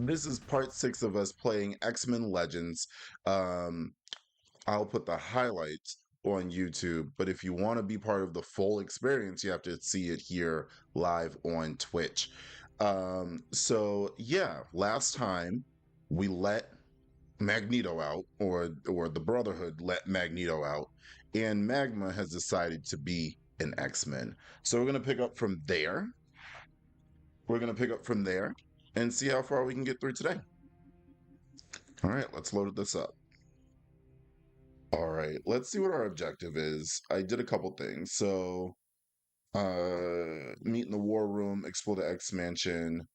This is part 6 of us playing X-Men Legends. Um, I'll put the highlights on YouTube, but if you want to be part of the full experience, you have to see it here live on Twitch. So yeah, last time we let Magneto out, or the Brotherhood let Magneto out, and Magma has decided to be an X-Men. So we're gonna pick up from there. We're gonna pick up from there and see how far we can get through today. All right, let's load this up. All right, let's see what our objective is. I did a couple things. So, meet in the war room, explore the X Mansion,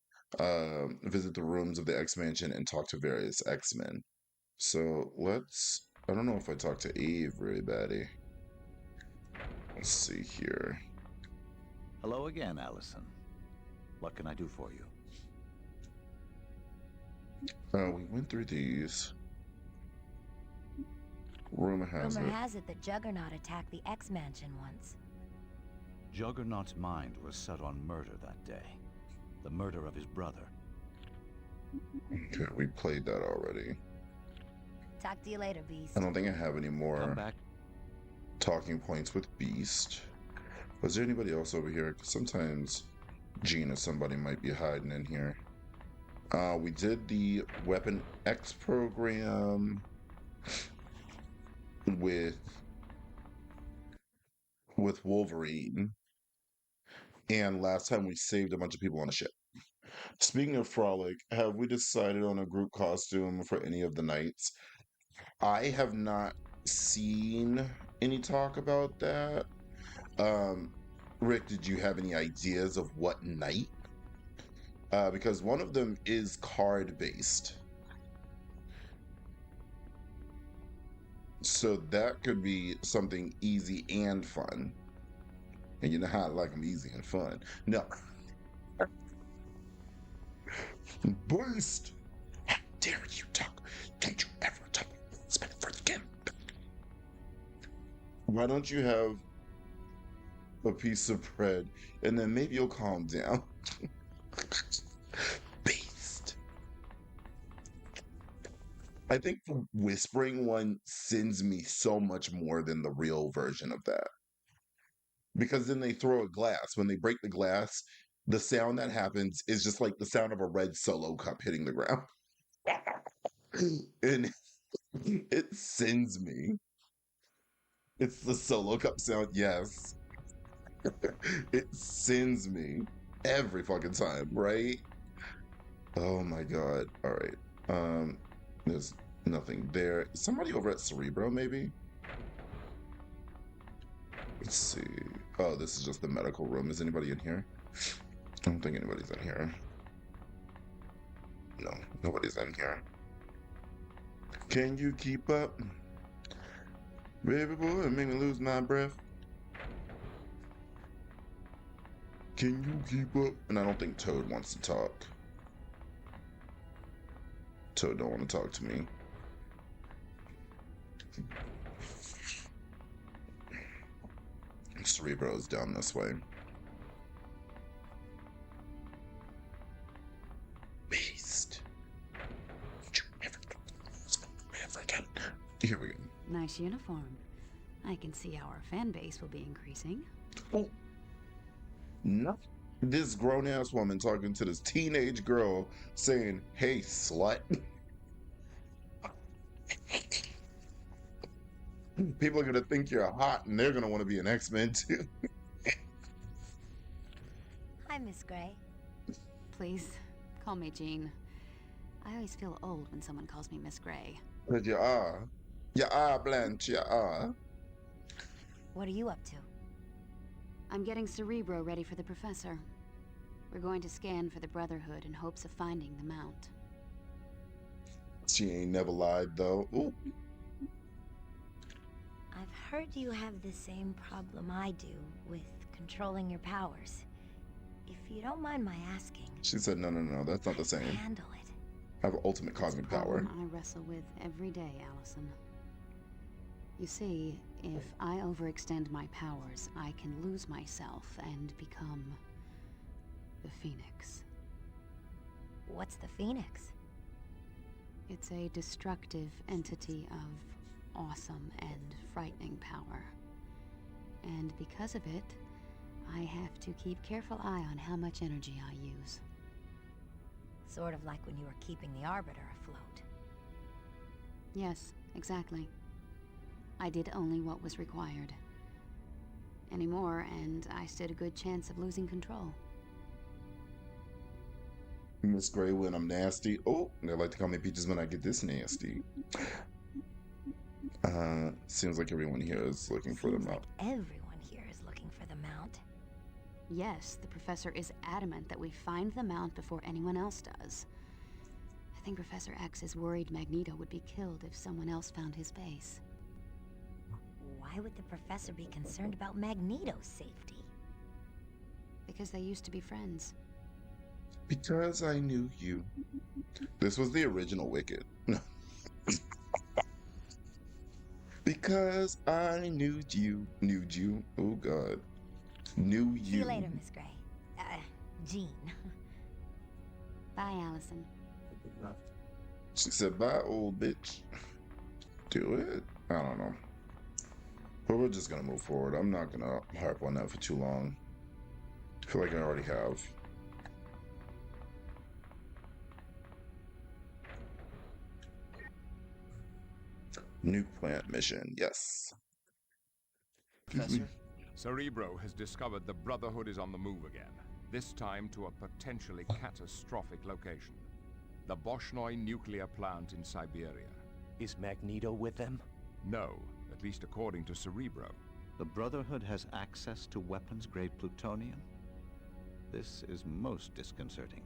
visit the rooms of the X Mansion, and talk to various X-Men. So let's. I don't know if I talked to Eve really badly. Let's see here. Hello again, Allison. What can I do for you? We went through these. Rumor has it that Juggernaut attacked the X-Mansion once. Juggernaut's mind was set on murder that day. The murder of his brother. Okay, we played that already. Talk to you later, Beast. I don't think I have any Come more back. talking points with Beast. Was there anybody else over here? 'Cause sometimes Gene or somebody might be hiding in here. We did the Weapon X program with Wolverine, and last time we saved a bunch of people on a ship. Speaking of Frolic, have we decided on a group costume for any of the nights? I have not seen any talk about that. Rick, did you have any ideas of what night? Because one of them is card based. So that could be something easy and fun. And you know how I like them easy and fun. No. Beast! How dare you talk? Don't you ever talk about for again. Why don't you have a piece of bread and then maybe you'll calm down? Beast! I think the whispering one sends me so much more than the real version of that. Because then they throw a glass. When they break the glass, the sound that happens is just like the sound of a red Solo cup hitting the ground. And it sends me. It's the Solo cup sound, yes. It sends me every fucking time, right? Oh my god. All right. There's nothing there. Somebody over at Cerebro, maybe? Let's see. Oh, this is just the medical room. Is anybody in here? I don't think anybody's in here. No, nobody's in here. Can you keep up? Baby boy, it made me lose my breath. Can you keep up? And I don't think Toad wants to talk. Toad don't want to talk to me. Cerebro is down this way. Beast. Don't you ever again. Here we go. Nice uniform. I can see how our fan base will be increasing. Oh. No. This grown-ass woman talking to this teenage girl saying, "Hey, slut." People are going to think you're hot and they're going to want to be an X-Men too. Hi, Miss Gray. Please, call me Jean. I always feel old when someone calls me Miss Gray. But you are. You are, Blanche, you are. What are you up to? I'm getting Cerebro ready for the Professor. We're going to scan for the Brotherhood in hopes of finding the Mount. She ain't never lied, though. Ooh. I've heard you have the same problem I do with controlling your powers. If you don't mind my asking... She said, no, that's not the same. Handle it. I have ultimate cosmic power. I wrestle with every day, Allison. You see, if I overextend my powers, I can lose myself and become the Phoenix. What's the Phoenix? It's a destructive entity of awesome and frightening power. And because of it, I have to keep careful eye on how much energy I use. Sort of like when you were keeping the Arbiter afloat. Yes, exactly. I did only what was required. Anymore, and I stood a good chance of losing control. Miss Gray when I'm nasty. Oh, they like to call me Peaches when I get this nasty. Seems like everyone here is looking for the Seems like mount. everyone here is looking for the Mount. Yes, the professor is adamant that we find the Mount before anyone else does. I think Professor X is worried Magneto would be killed if someone else found his base. Why would the Professor be concerned about Magneto's safety? Because they used to be friends. Because I knew you. This was the original Wicked. Because I knew you. Knew you. Oh, God. Knew you. See you later, Miss Gray. Jean. Bye, Allison. She said, bye, old bitch. Do it? I don't know. But we're just going to move forward. I'm not going to harp on that for too long. I feel like I already have. Nuke plant mission. Yes. Professor? Cerebro has discovered the Brotherhood is on the move again, this time to a potentially catastrophic location. The Boshnoi nuclear plant in Siberia. Is Magneto with them? No, at least according to Cerebro. The Brotherhood has access to weapons-grade plutonium? This is most disconcerting.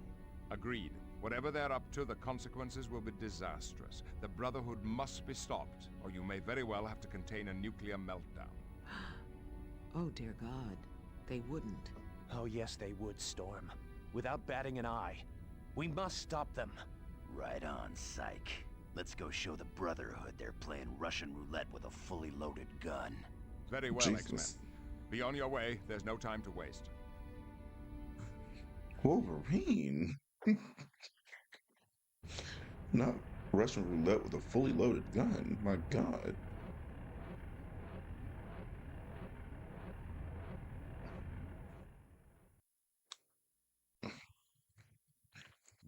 Agreed. Whatever they're up to, the consequences will be disastrous. The Brotherhood must be stopped, or you may very well have to contain a nuclear meltdown. Oh, dear God. They wouldn't. Oh, yes, they would, Storm. Without batting an eye. We must stop them. Right on, Psych. Let's go show the Brotherhood they're playing Russian roulette with a fully loaded gun. Very well, Jesus. X-Men. Be on your way. There's no time to waste. Wolverine? Not Russian roulette with a fully loaded gun. My God.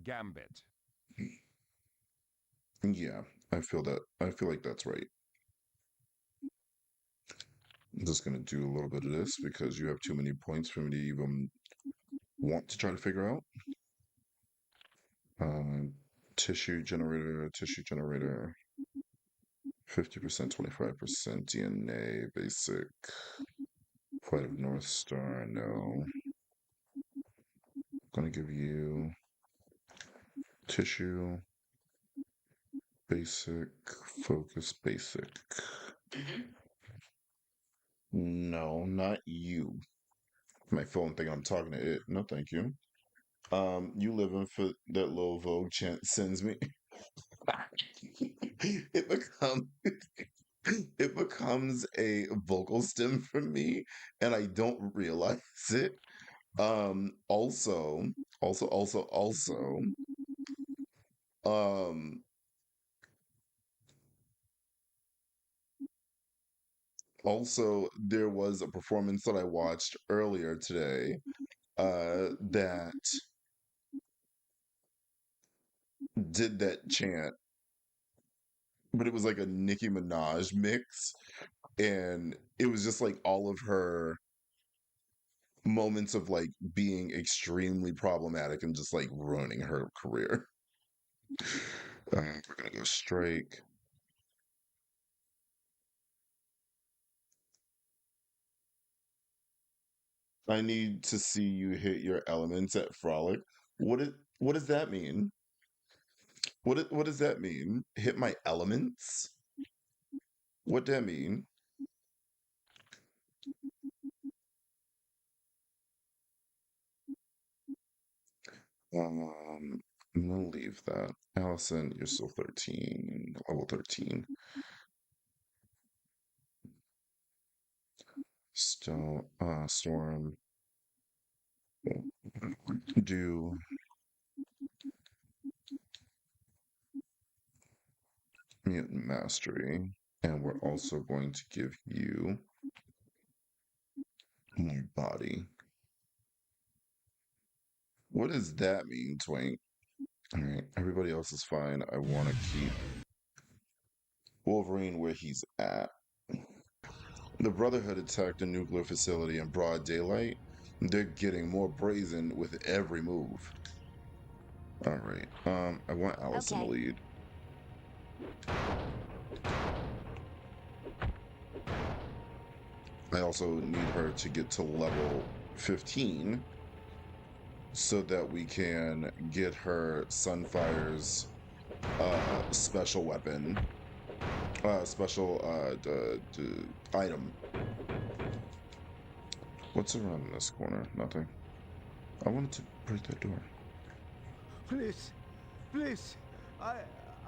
Gambit. Yeah, I feel that. I feel like that's right. I'm just gonna do a little bit of this because you have too many points for me to even want to try to figure out. Uh, tissue generator, 50%, 25% DNA, basic. Flight of North Star, no. Gonna give you tissue, basic, focus, basic. No, not you. My phone thinking I'm talking to it. No, thank you. You living for that little Vogue chant sends me. it becomes it becomes a vocal stem for me, and I don't realize it. Also, also, um, also, there was a performance that I watched earlier today, that did that chant, but it was like a Nicki Minaj mix, and it was just like all of her moments of like being extremely problematic and just like ruining her career. We're gonna go strike. I need to see you hit your elements at Frolic. What does that mean? What does that mean? Hit my elements? What that mean? I'm gonna leave that. Allison, you're still 13, level 13. Still, Storm, do mutant mastery, and we're also going to give you more body. What does that mean, Twink? All right, everybody else is fine. I want to keep Wolverine where he's at. The Brotherhood attacked a nuclear facility in broad daylight. They're getting more brazen with every move. All right. I want Alice in the Okay. lead. I also need her to get to level 15 so that we can get her Sunfire's special weapon, special item. What's around this corner? Nothing. I wanted to break that door. Please, please, I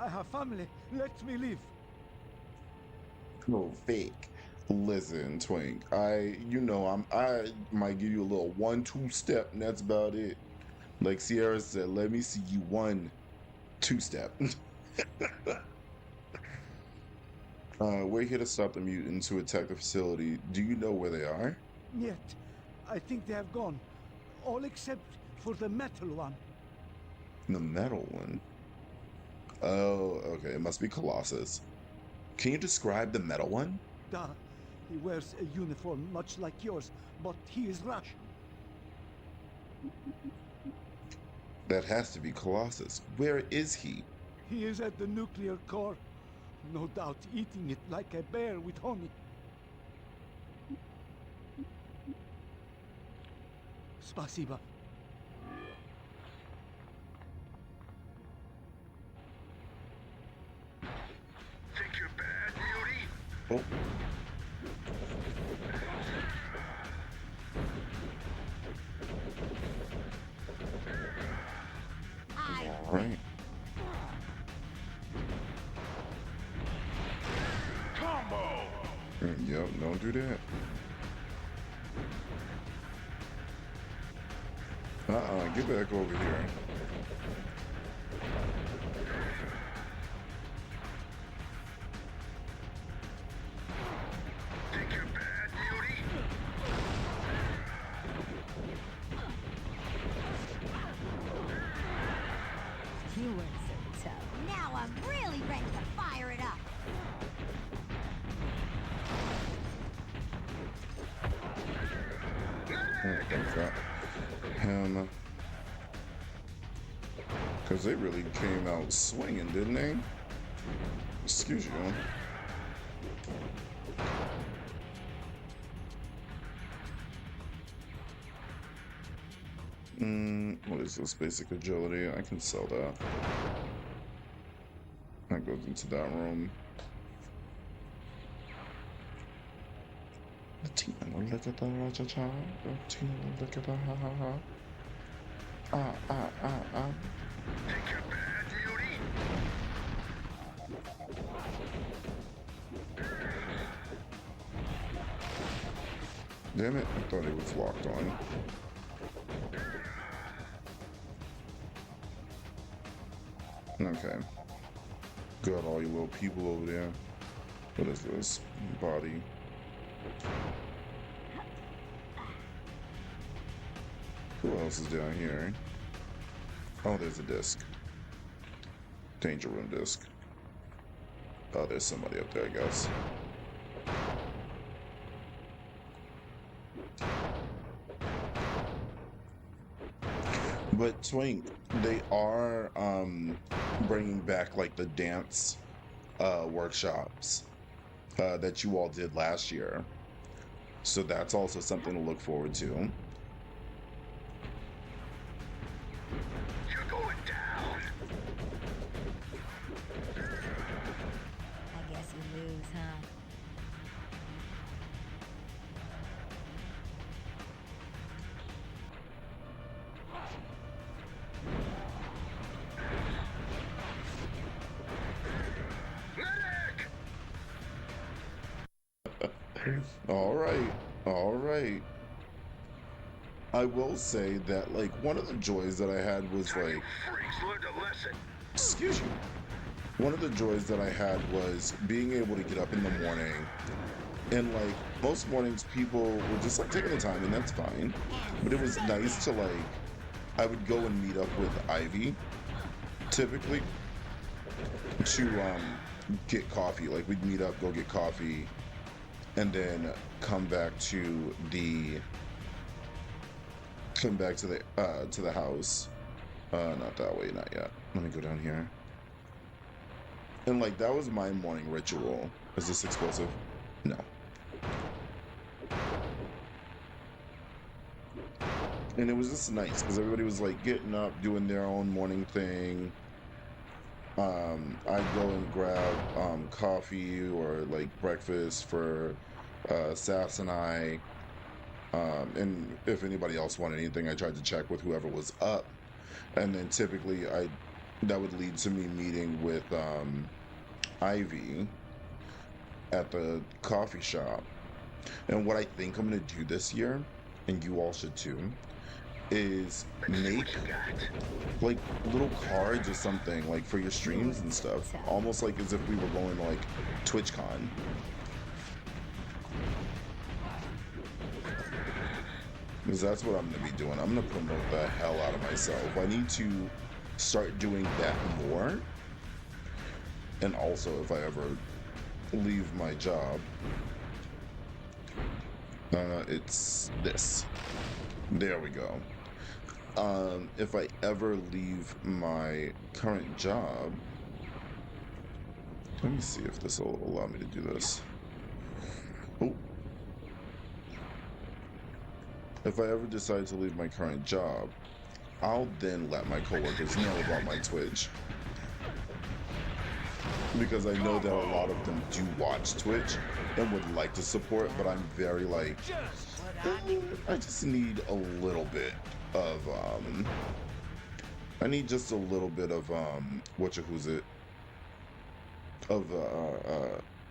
have family. Let me leave. No fake. Listen, Twink. I might give you a little 1-2 step, and that's about it. Like Sierra said, let me see you 1-2 step. We're here to stop the mutants who attack the facility. Do you know where they are? Yet, I think they have gone. All except for the metal one. The metal one. Oh, okay. It must be Colossus. Can you describe the metal one? Duh. He wears a uniform much like yours, but he is Russian. That has to be Colossus. Where is he? He is at the nuclear core. No doubt eating it like a bear with honey. Spasiba. Think you're bad, Beauty? Oh. All right. Combo! Yep, don't do that. Get back over here. Think you're bad, Beauty? You weren't so tough. Now I'm really ready to fire it up. Thanks that. Him. Because they really came out swinging, didn't they? Excuse you. What is this? Basic agility. I can sell that. That goes into that room. Look at the cha-cha. Look at the ha-ha-ha. Think you're bad, Beauty? Damn it, I thought it was locked on. Okay. Got all you little people over there. What is this? Body. Who else is down here? Oh, there's a disc. Danger room disc. Oh, there's somebody up there, I guess. But Twink, they are bringing back like the dance workshops that you all did last year. So that's also something to look forward to. You're going down. I guess you lose, huh? Medic! All right. I will say that like one of the joys that I had was like, Freaks learned a lesson. excuse you. one of the joys that I had was being able to get up in the morning, and like most mornings people were just like taking the time, and that's fine, but it was nice to like, I would go and meet up with Ivy typically to get coffee. Like we'd meet up, go get coffee, and then come back to the house. Not that way, not yet. Let me go down here. And like that was my morning ritual. Is this explosive? No. And it was just nice because everybody was like getting up, doing their own morning thing. I'd go and grab coffee or like breakfast for Sass and I. And if anybody else wanted anything, I tried to check with whoever was up. And then typically that would lead to me meeting with Ivy at the coffee shop. And what I think I'm going to do this year, and you all should too, is make like little cards or something like for your streams and stuff, almost like as if we were going to like TwitchCon. Because that's what I'm going to be doing. I'm going to promote the hell out of myself. I need to start doing that more. And also, if I ever leave my job, it's this. There we go. If I ever leave my current job, let me see if this will allow me to do this. Oh. If I ever decide to leave my current job, I'll then let my coworkers know about my Twitch. Because I know that a lot of them do watch Twitch and would like to support, but I'm very like, I just need a little bit of, I need just a little bit of,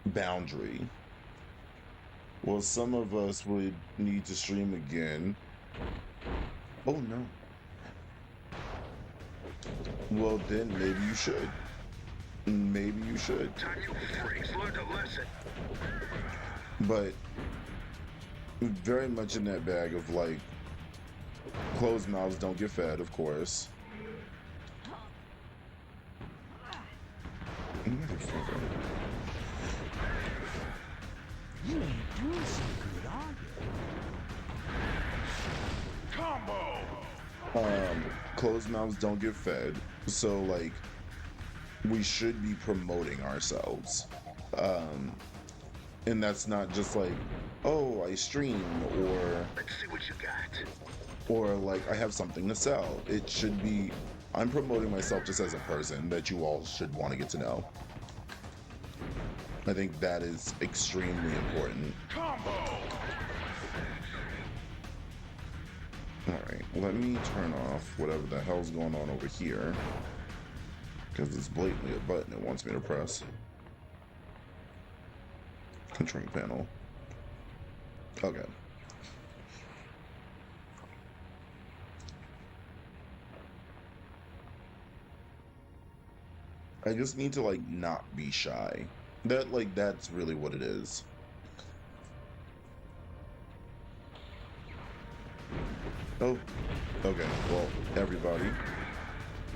boundary. Well, some of us would need to stream again. Oh no. Well, then maybe you should. Maybe you should. But very much in that bag of like, closed mouths don't get fed, of course. Motherfucker. You ain't doing so good, are you? Combo! Closed mouths don't get fed. So like, we should be promoting ourselves. And that's not just like, oh, I stream, or Let's see what you got. Or like I have something to sell. It should be, I'm promoting myself just as a person that you all should want to get to know. I think that is extremely important. Combo! Alright, let me turn off whatever the hell's going on over here. Because it's blatantly a button it wants me to press. Control panel. Okay. I just need to like not be shy. That's really what it is. Oh, okay. Well, everybody,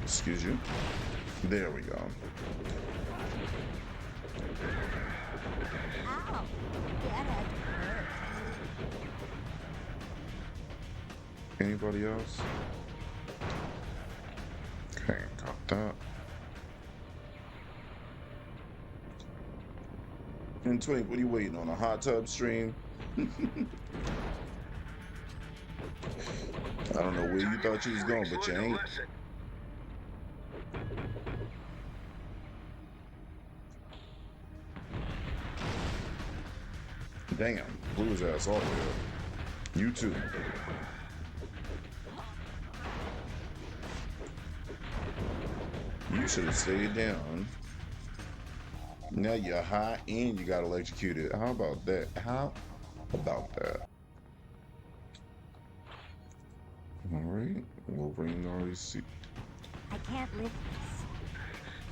excuse you. There we go. Ow! That had to hurt. Anybody else? Okay, got that. And Twink, what are you waiting on? A hot tub stream? I don't know where you thought you was going, but you ain't. Damn, blew his ass all the way up. You too. You should have stayed down. Now you're high and you got electrocuted. How about that? How about that? Alright, we'll bring our receipt. I can't lift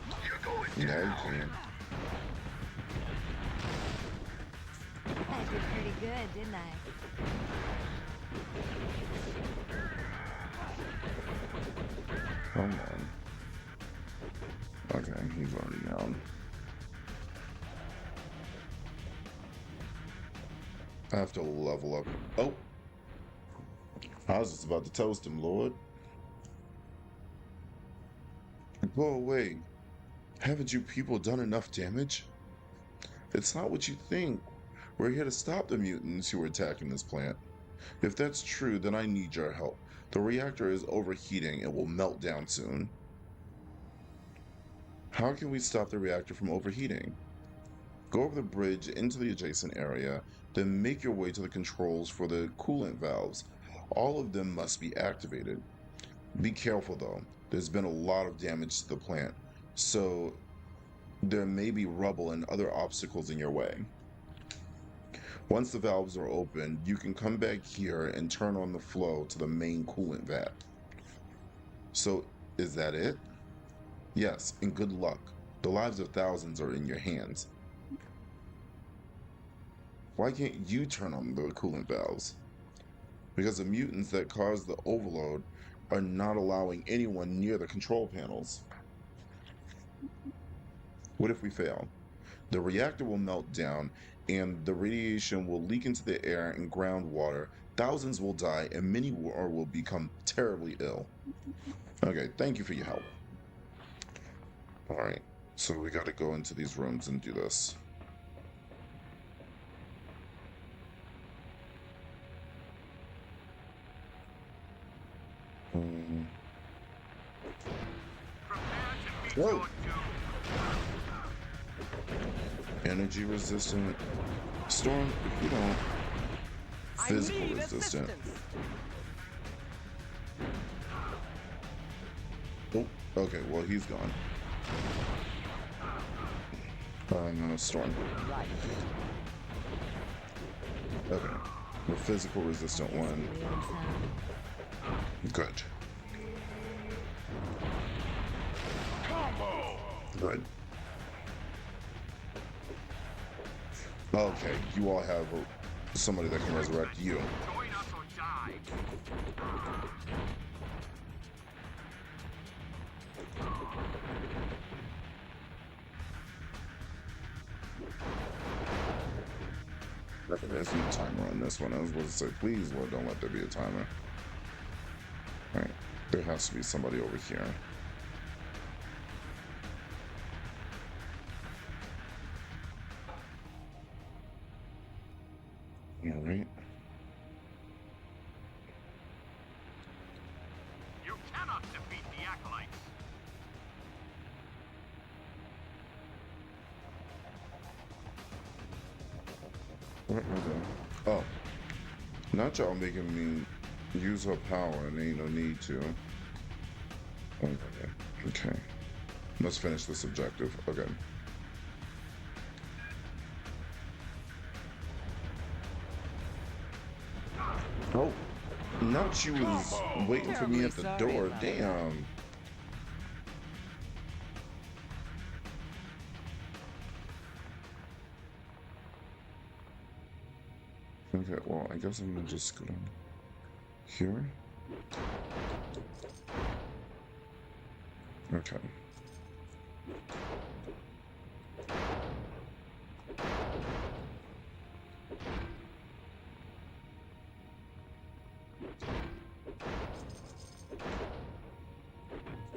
this. You're going Yeah, you can. I did pretty good, didn't I? Come on. Okay, he's already down. I have to level up. Oh! I was just about to toast him, Lord. Go away. Haven't you people done enough damage? It's not what you think. We're here to stop the mutants who are attacking this plant. If that's true, then I need your help. The reactor is overheating and will melt down soon. How can we stop the reactor from overheating? Go over the bridge into the adjacent area, then make your way to the controls for the coolant valves. All of them must be activated. Be careful though, there's been a lot of damage to the plant, so there may be rubble and other obstacles in your way. Once the valves are open, you can come back here and turn on the flow to the main coolant vat. So, is that it? Yes, and good luck. The lives of thousands are in your hands. Why can't you turn on the coolant valves? Because the mutants that caused the overload are not allowing anyone near the control panels. What if we fail? The reactor will melt down and the radiation will leak into the air and groundwater. Thousands will die and many more will become terribly ill. Okay, thank you for your help. Alright, so we gotta go into these rooms and do this. Whoa! Energy resistant. Storm, if you don't. Physical resistant. Oh, okay, well, he's gone. No, Storm. Okay, the physical resistant one. Good. Good. Okay, you all have somebody that can resurrect you. There's no timer on this one. I was supposed to say, please, Lord, don't let there be a timer. Alright, there has to be somebody over here. Alright. You cannot defeat the acolytes. What was that? Oh. Not y'all making me use her power and ain't no need to. Okay. Let's finish this objective. Okay. Oh. Not you was waiting for me at the door. Damn. Okay, well, I guess I'm gonna just go down here. Okay.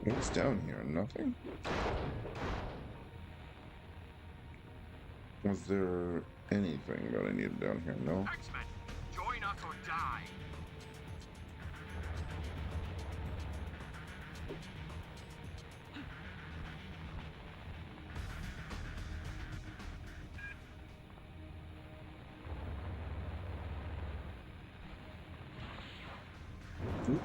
What's down here? Nothing? Was there anything that I needed down here? No? X-Men, join us or die. Oop.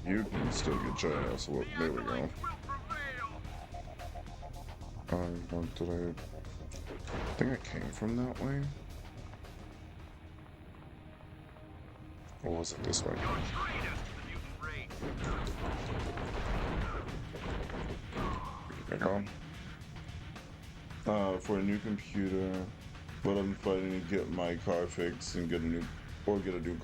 You can still get your ass whooped. There we go. Did I think I came from that way? Or was it this way? You're traitors to the mutant race. There you go. For a new computer, but I'm fighting to get my car fixed and get a new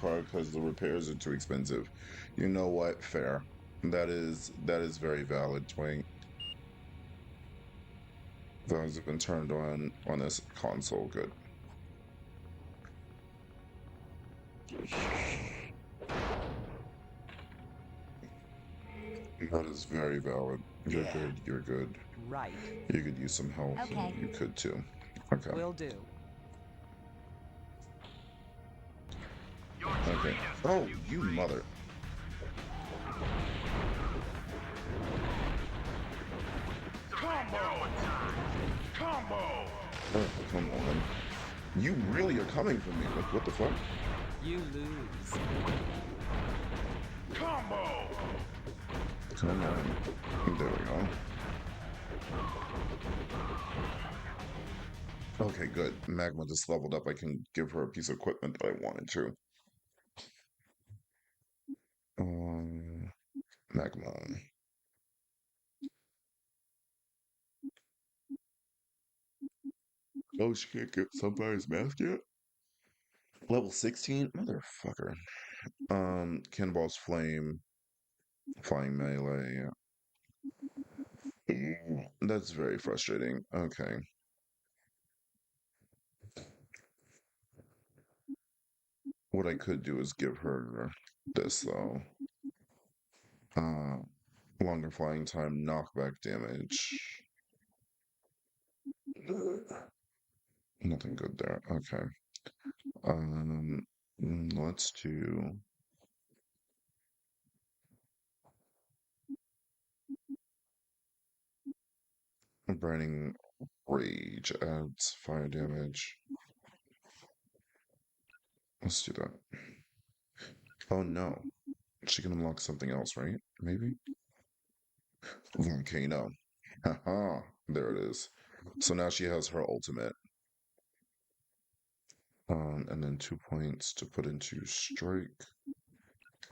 car because the repairs are too expensive. You know what? Fair. That is very valid, Twink. Those have been turned on this console. Good. That is very valid. You're good. You're good. Right. You could use some help. Okay. You could too. Okay. Will do. You're Okay. traitors to the Oh, mutant you race. mother. Combo time. Combo. Oh, come on. You really are coming for me. Like, what the fuck? You lose. Combo. Come on. There we go. Okay, good. Magma just leveled up. I can give her a piece of equipment that I wanted to. Magma. Oh, she can't get somebody's mask yet? Level 16? Motherfucker. Cannonball's flame. Flying melee. That's very frustrating. Okay. What I could do is give her this, though. Longer flying time, knockback damage. Nothing good there. Okay. Let's do Burning Rage adds fire damage. Let's do that. Oh no. She can unlock something else, right? Maybe? Volcano. Haha. There it is. So now she has her ultimate. And then 2 points to put into strike.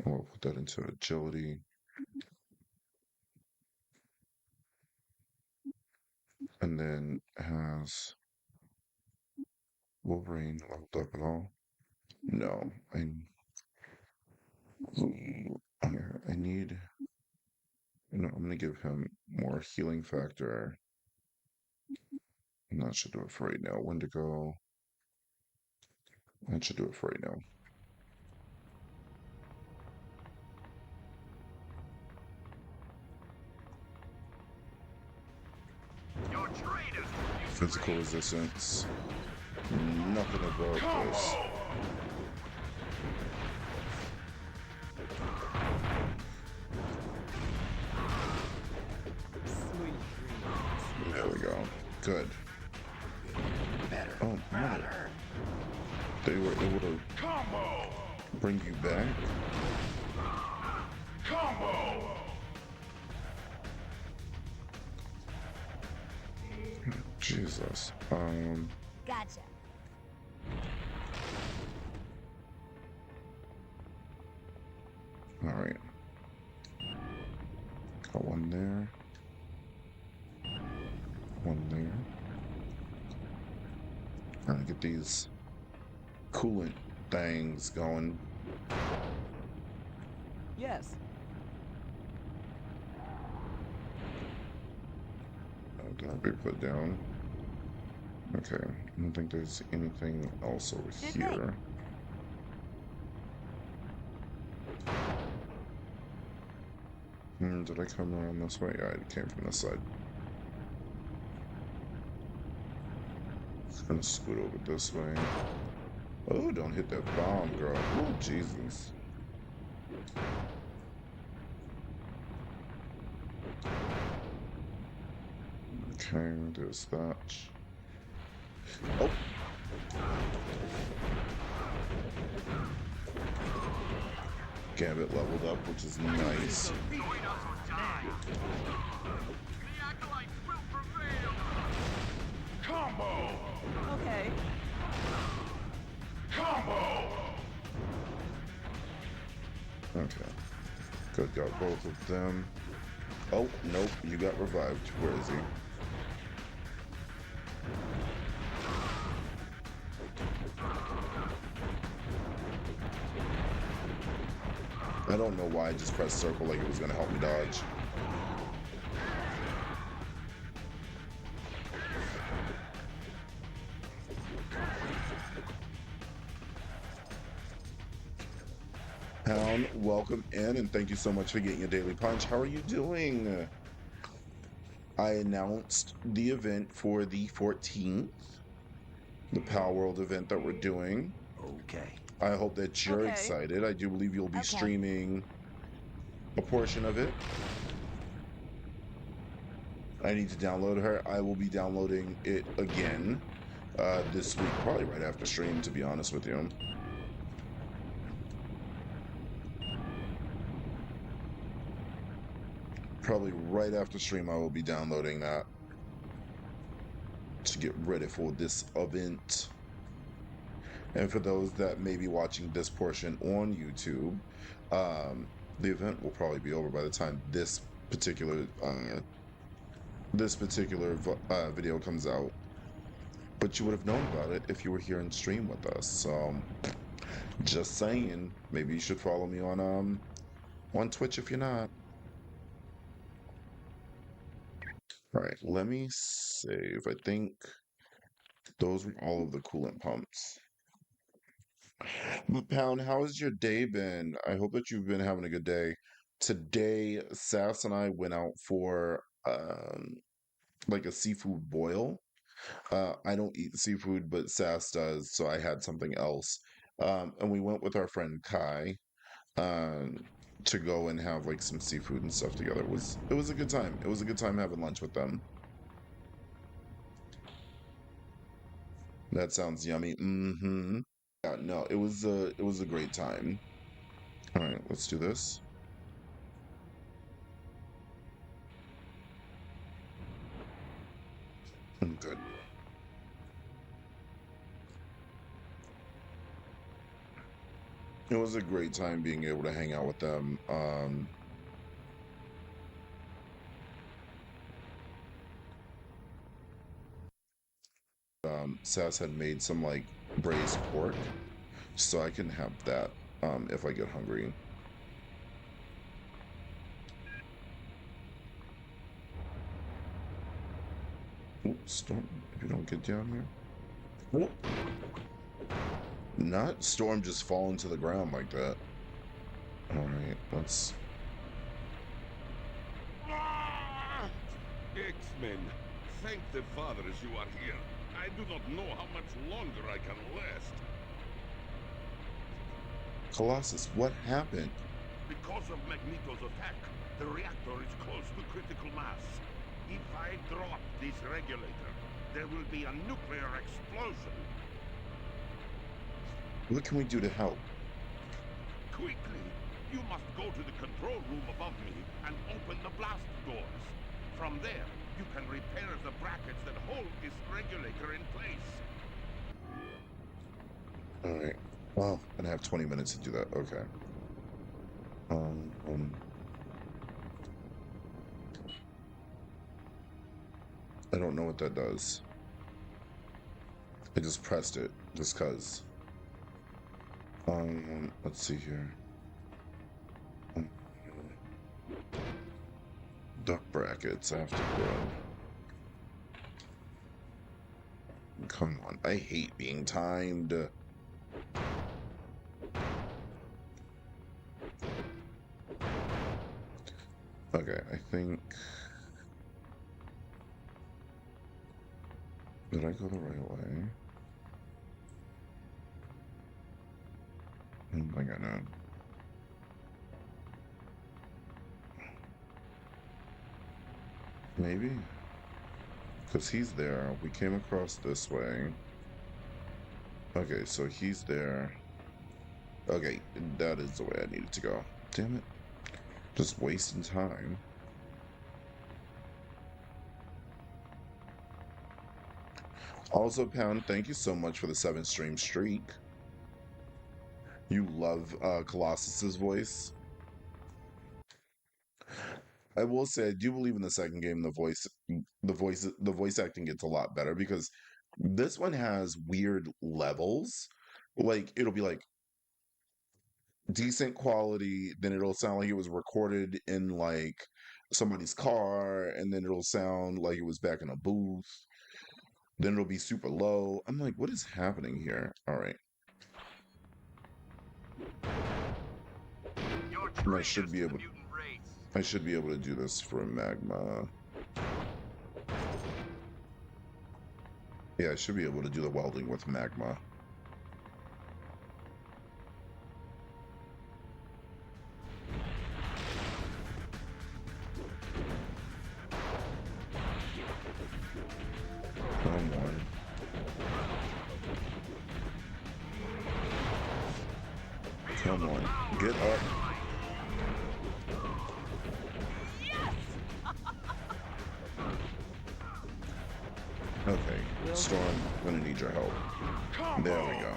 We'll put that into agility. And then has Wolverine leveled up at all? No. I need. No, I'm gonna give him more healing factor. And that should do it for right now. Wendigo. That should do it for right now. You're traitors to the mutant Physical race. resistance. Nothing about this. Sweet dreams. There we go. Good. Better. Oh, mother. They were able to Combo. bring you back? Combo. Jesus. Gotcha. Alright. Got one there. One there. Trying to get these coolant things going. Yes. Can I be put down? Okay. I don't think there's anything else over here. Did I come around this way? Yeah, I came from this side. Just gonna scoot over this way. Oh, don't hit that bomb, girl. Oh, Jesus. Okay, there's that. Oh! Gambit leveled up, which is nice. Join us or die. The acolytes will prevail. Combo. Okay. Combo. Okay. Good, got both of them. Oh, nope, you got revived. Where is he? I don't know why I just pressed circle like it was gonna help me dodge. Pound, welcome in, and thank you so much for getting your daily punch. How are you doing? I announced the event for the 14th, the Power World event that we're doing. Okay. I hope that you're excited. I do believe you'll be streaming a portion of it. I need to download her. I will be downloading it again this week, probably right after stream, to be honest with you. Probably right after stream, I will be downloading that to get ready for this event. And for those that may be watching this portion on YouTube, the event will probably be over by the time this particular video comes out. But you would have known about it if you were here and stream with us. So, just saying, maybe you should follow me on Twitch if you're not. All right, let me save. I think those were all of the coolant pumps. Pound, how has your day been? I hope that you've been having a good day. Today, Sass and I went out for like a seafood boil. I don't eat seafood, but Sass does, so I had something else. And we went with our friend Kai to go and have like some seafood and stuff together. It was a good time. It was a good time having lunch with them. That sounds yummy. Mm-hmm. Yeah, no, it was a great time. All right, let's do this. Good. It was a great time being able to hang out with them. Sass had made some like braised pork, so I can have that if I get hungry. Oops, Storm, if you don't get down here. Whoop. Not Storm just falling to the ground like that. Alright, let's... X-Men, thank the fathers you are here. I do not know how much longer I can last. Colossus, what happened? Because of Magneto's attack, the reactor is close to critical mass. If I drop this regulator, there will be a nuclear explosion. What can we do to help? Quickly, you must go to the control room above me and open the blast doors. From there, you can repair the brackets that hold this regulator in place. Alright. Well, I'm gonna have 20 minutes to do that. Okay. I don't know what that does. I just pressed it, just cause. Let's see here. Duck brackets, I have to grow. Come on, I hate being timed. Okay, I think... Did I go the right way? I think I know. Maybe? Because he's there. We came across this way. Okay, so he's there. Okay, that is the way I needed to go. Damn it. Just wasting time. Also, Pound, thank you so much for the 7 stream streak. You love Colossus's voice. I will say I do believe in the second game the voice acting gets a lot better because this one has weird levels. Like it'll be like decent quality, then it'll sound like it was recorded in like somebody's car, and then it'll sound like it was back in a booth. Then it'll be super low. I'm like, what is happening here? All right. And I should be able to do this for Magma. Yeah, I should be able to do the welding with Magma. Come on. Come on. Get up. Okay. Storm, I'm gonna need your help. There we go.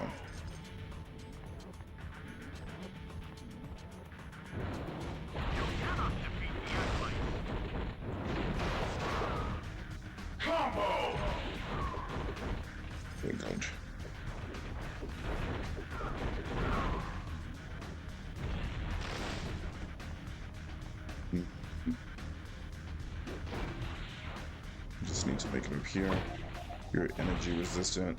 Very good. Just need to make it appear you're energy resistant,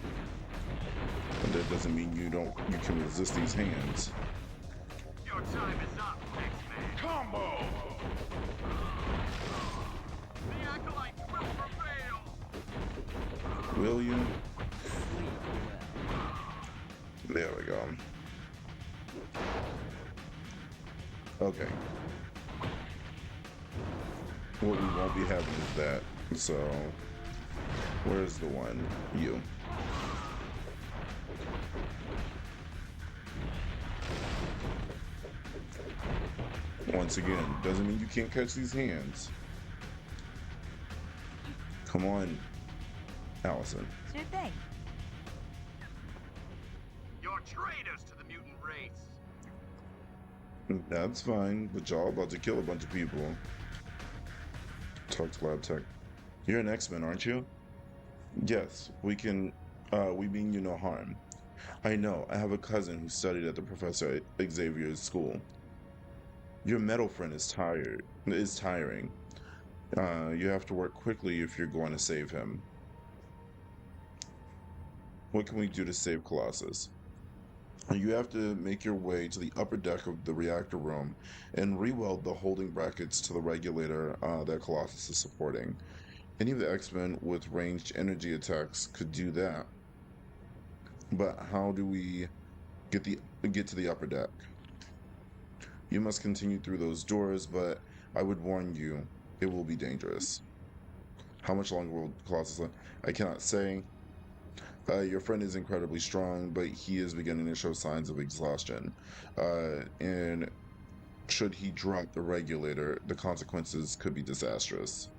but that doesn't mean you can resist these hands. Your time is up, X-Man. Combo! The Acolytes will prevail! Will you? There we go. Okay. What we won't be having is that. So, where's the one? You. Once again, doesn't mean you can't catch these hands. Come on, Allison. Sure thing. You're traitors to the mutant race! That's fine, but y'all about to kill a bunch of people. Talk to Lab Tech. You're an X-Men, aren't you? Yes, we mean you no harm. I know, I have a cousin who studied at the Professor Xavier's school. Your metal friend is tiring. You have to work quickly if you're going to save him. What can we do to save Colossus? You have to make your way to the upper deck of the reactor room and re-weld the holding brackets to the regulator that Colossus is supporting. Any of the X-Men with ranged energy attacks could do that. But how do we get to the upper deck? You must continue through those doors, but I would warn you, it will be dangerous. How much longer will Colossus live? I cannot say. Your friend is incredibly strong, but he is beginning to show signs of exhaustion. And should he drop the regulator, the consequences could be disastrous.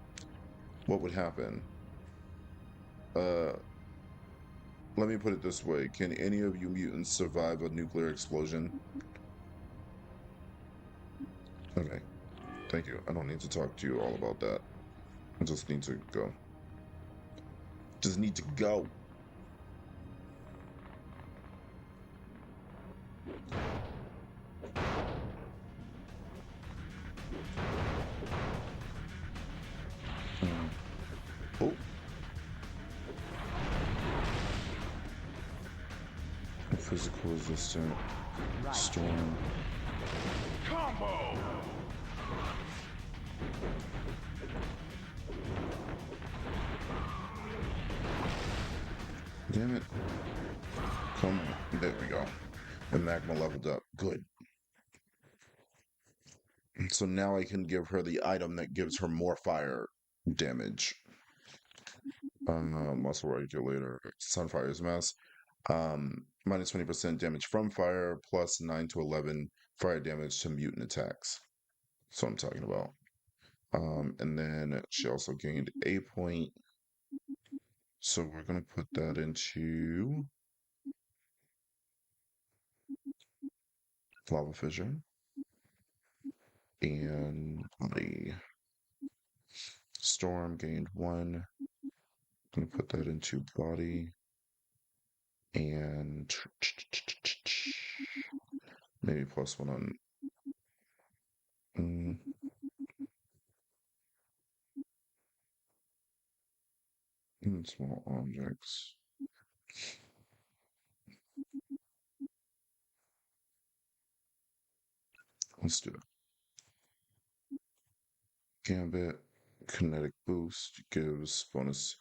What would happen? Let me put it this way. Can any of you mutants survive a nuclear explosion? Okay. Thank you. I don't need to talk to you all about that. I just need to go. Just need to go. Oh. Physical resistant. Storm. Combo! Damn it. Come on. There we go. The Magma leveled up. Good. So now I can give her the item that gives her more fire damage. Muscle regulator. Sunfire's mass. Minus 20% damage from fire, plus 9 to 11 fire damage to mutant attacks. That's what I'm talking about. And then she also gained a point. So we're going to put that into Lava Fissure and body. Storm gained 1. Gonna put that into body. And maybe +1 on small objects. Let's do it. Gambit, kinetic boost gives bonus.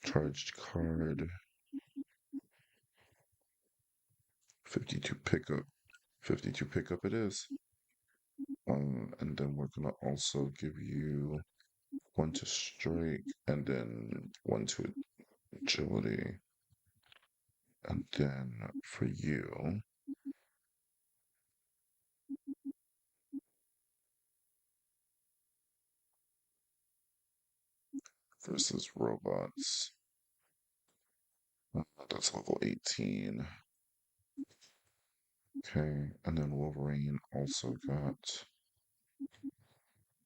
Charged card. 52 pickup. 52 pickup it is. And then we're gonna also give you 1 to strike, and then 1 to agility. And then for you, versus robots. That's level 18. Okay, and then Wolverine also got.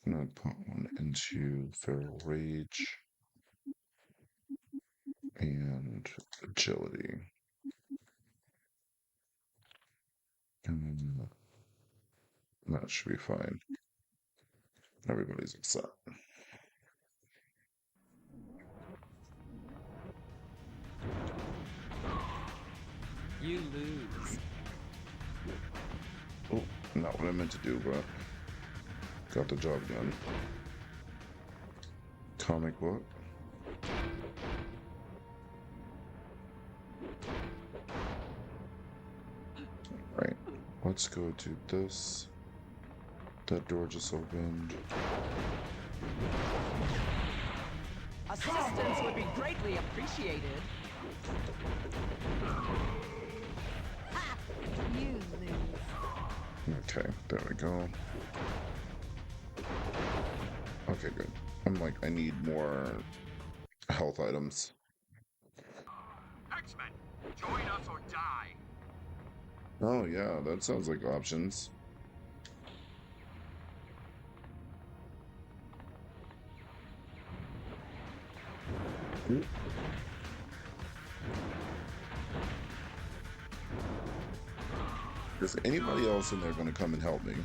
I'm gonna put 1 into Feral Rage and Agility. And that should be fine. Everybody's upset. You lose. Oh, not what I meant to do, but got the job done. Comic book. Right. Let's go to this. That door just opened. Assistance would be greatly appreciated. Ha! You lose. Okay, there we go. Okay, good. I'm like, I need more health items. X-Men, join us or die. Oh yeah, that sounds like options. Is anybody else in there going to come and help me?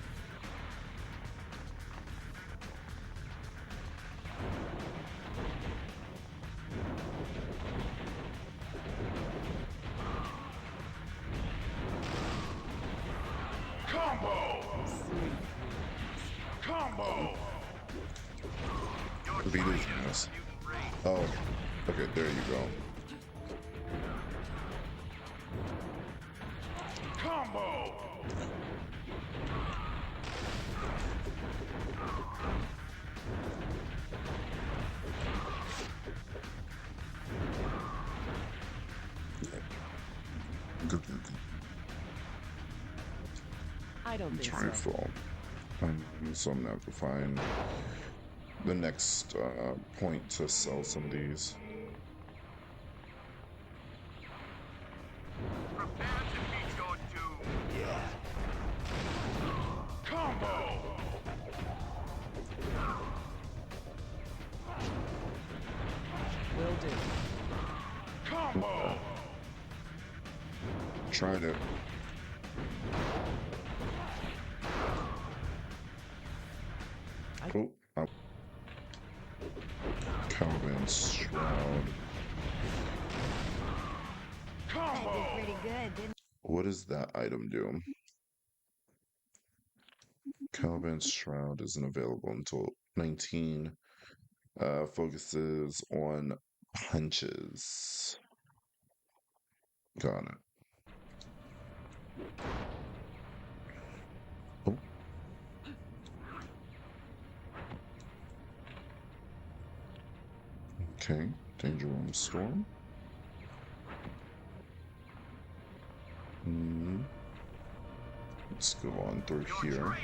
Combo! Beat his ass. Oh, okay, there you go. Combo! Good. I don't think so. Trifle. So I'm gonna have to find the next point to sell some of these. Prepare to meet your doom. Combo! Will do. Combo! Tried it. Oh, Caliban's Shroud. That did pretty good, didn't What does that item do? Caliban's Shroud isn't available until 19. Focuses on punches. Got it. Oh. Okay, Danger Room Storm. Let's go on through here.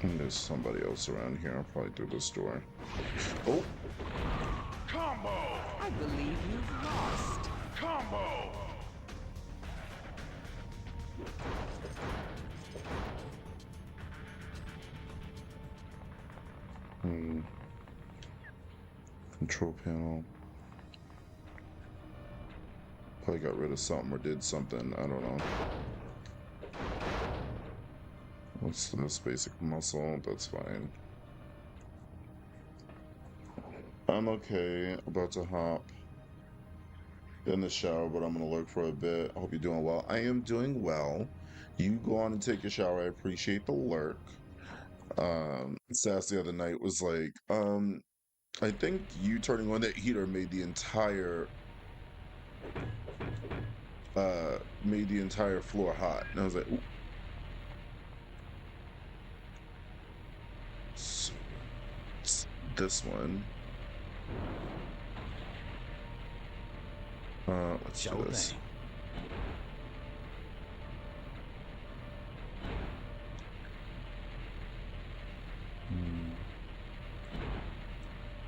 And there's somebody else around here. I'll probably through this door. Oh! Combo! I believe you've lost. Combo! Control panel. Probably got rid of something or did something. I don't know. What's this basic muscle? That's fine. I'm okay. About to hop in the shower, but I'm gonna lurk for a bit. I hope you're doing well. I am doing well. You go on and take a shower. I appreciate the lurk. Sass the other night was like, I think you turning on that heater made the entire floor hot. And I was like, ooh. This one. Let's do this.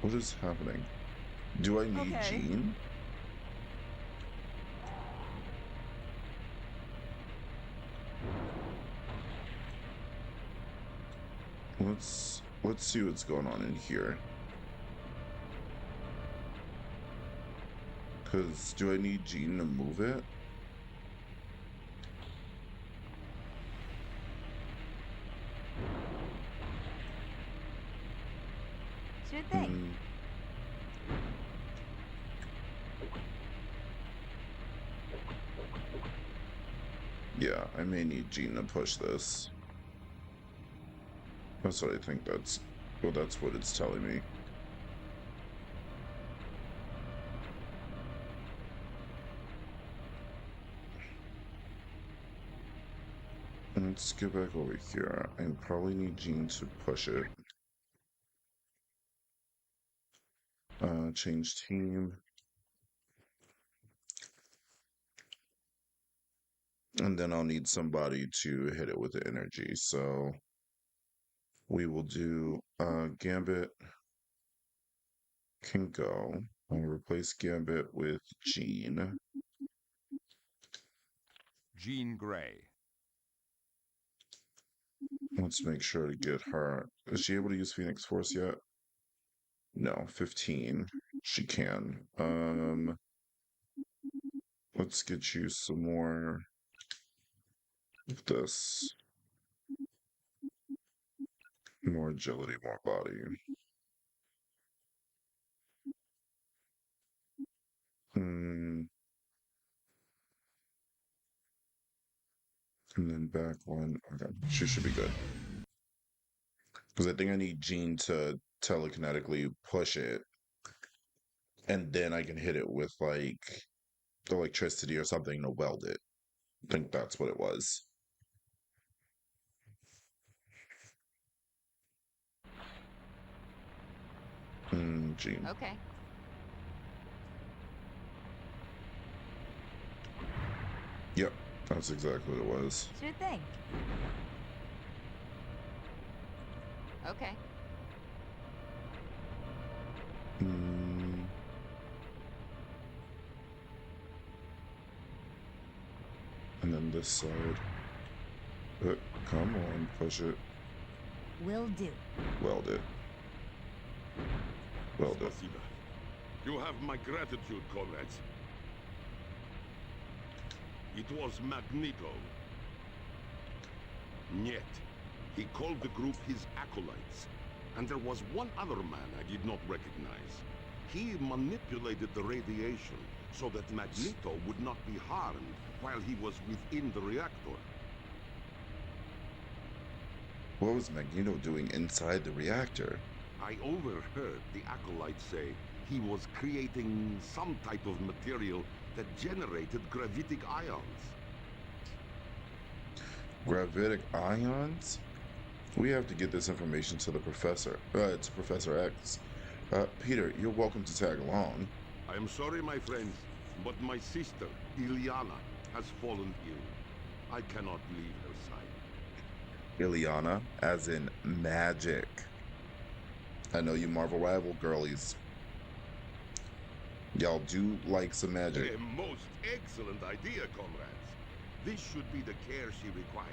What is happening? Do I need Jean? Let's see what's going on in here. Cause do I need Jean to move it? Sure thing. Yeah, I may need Jean to push this. That's what I think that's what it's telling me. Let's get back over here. I probably need Jean to push it. Change team. And then I'll need somebody to hit it with the energy. So we will do Gambit can go. I'll replace Gambit with Jean. Jean Grey. Let's make sure to get her. Is she able to use Phoenix Force yet? No, 15. She can. Let's get you some more of this. More agility, more body. And then back one. Okay, she should be good. Because I think I need Jean to telekinetically push it. And then I can hit it with, like, electricity or something to weld it. I think that's what it was. Jean. Okay. Yep, that's exactly what it was. Sure thing. Okay. And then this side. Come on, push it. Will do. Weld it. Weld it. Спасибо. You have my gratitude, comrades. It was Magneto. Niet. He called the group his acolytes. And there was one other man I did not recognize. He manipulated the radiation so that Magneto would not be harmed while he was within the reactor. What was Magneto doing inside the reactor? I overheard the acolytes say he was creating some type of material that generated gravitic ions. Gravitic ions? We have to get this information to the professor. To Professor X. Peter, you're welcome to tag along. I am sorry, my friends, but my sister, Ilyana, has fallen ill. I cannot leave her side. Ileana, as in magic. I know you Marvel Rival girlies. Y'all do like some magic. A most excellent idea, comrades. This should be the care she requires.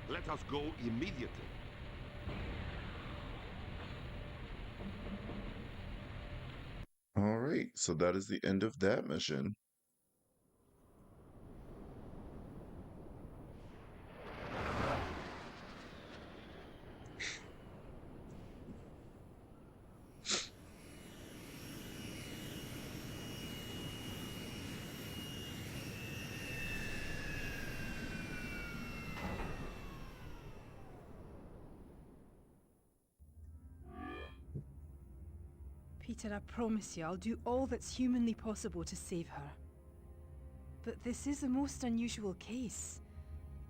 Let us go immediately. All right, so that is the end of that mission. Peter, I promise you, I'll do all that's humanly possible to save her. But this is a most unusual case.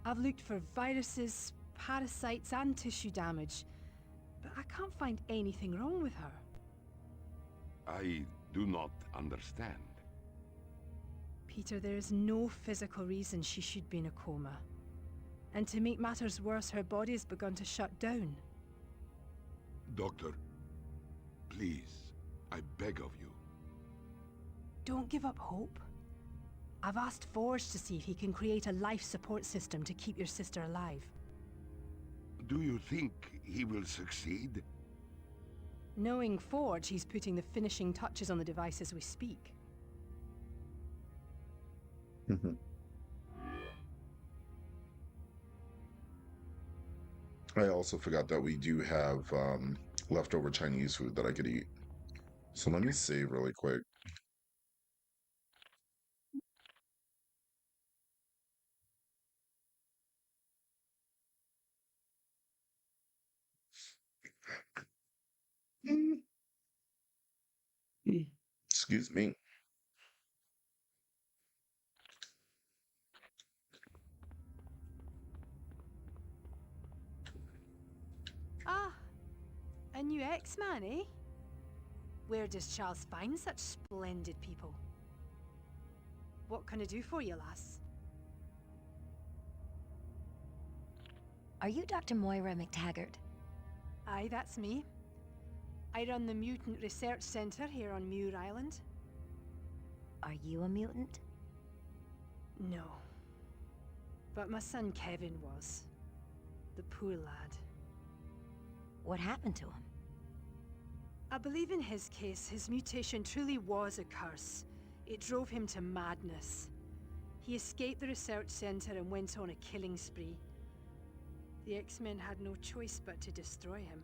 I've looked for viruses, parasites, and tissue damage, but I can't find anything wrong with her. I do not understand. Peter, there is no physical reason she should be in a coma. And to make matters worse, her body has begun to shut down. Doctor, please, I beg of you. Don't give up hope. I've asked Forge to see if he can create a life support system to keep your sister alive. Do you think he will succeed? Knowing Forge, he's putting the finishing touches on the device as we speak. I also forgot that we do have leftover Chinese food that I could eat. So let me save really quick. Excuse me. Ah, a new X-Man, eh? Where does Charles find such splendid people? What can I do for you, lass? Are you Dr. Moira McTaggart? Aye, that's me. I run the Mutant Research Center here on Muir Island. Are you a mutant? No. But my son Kevin was. The poor lad. What happened to him? I believe in his case, his mutation truly was a curse. It drove him to madness. He escaped the research center and went on a killing spree. The X-Men had no choice but to destroy him.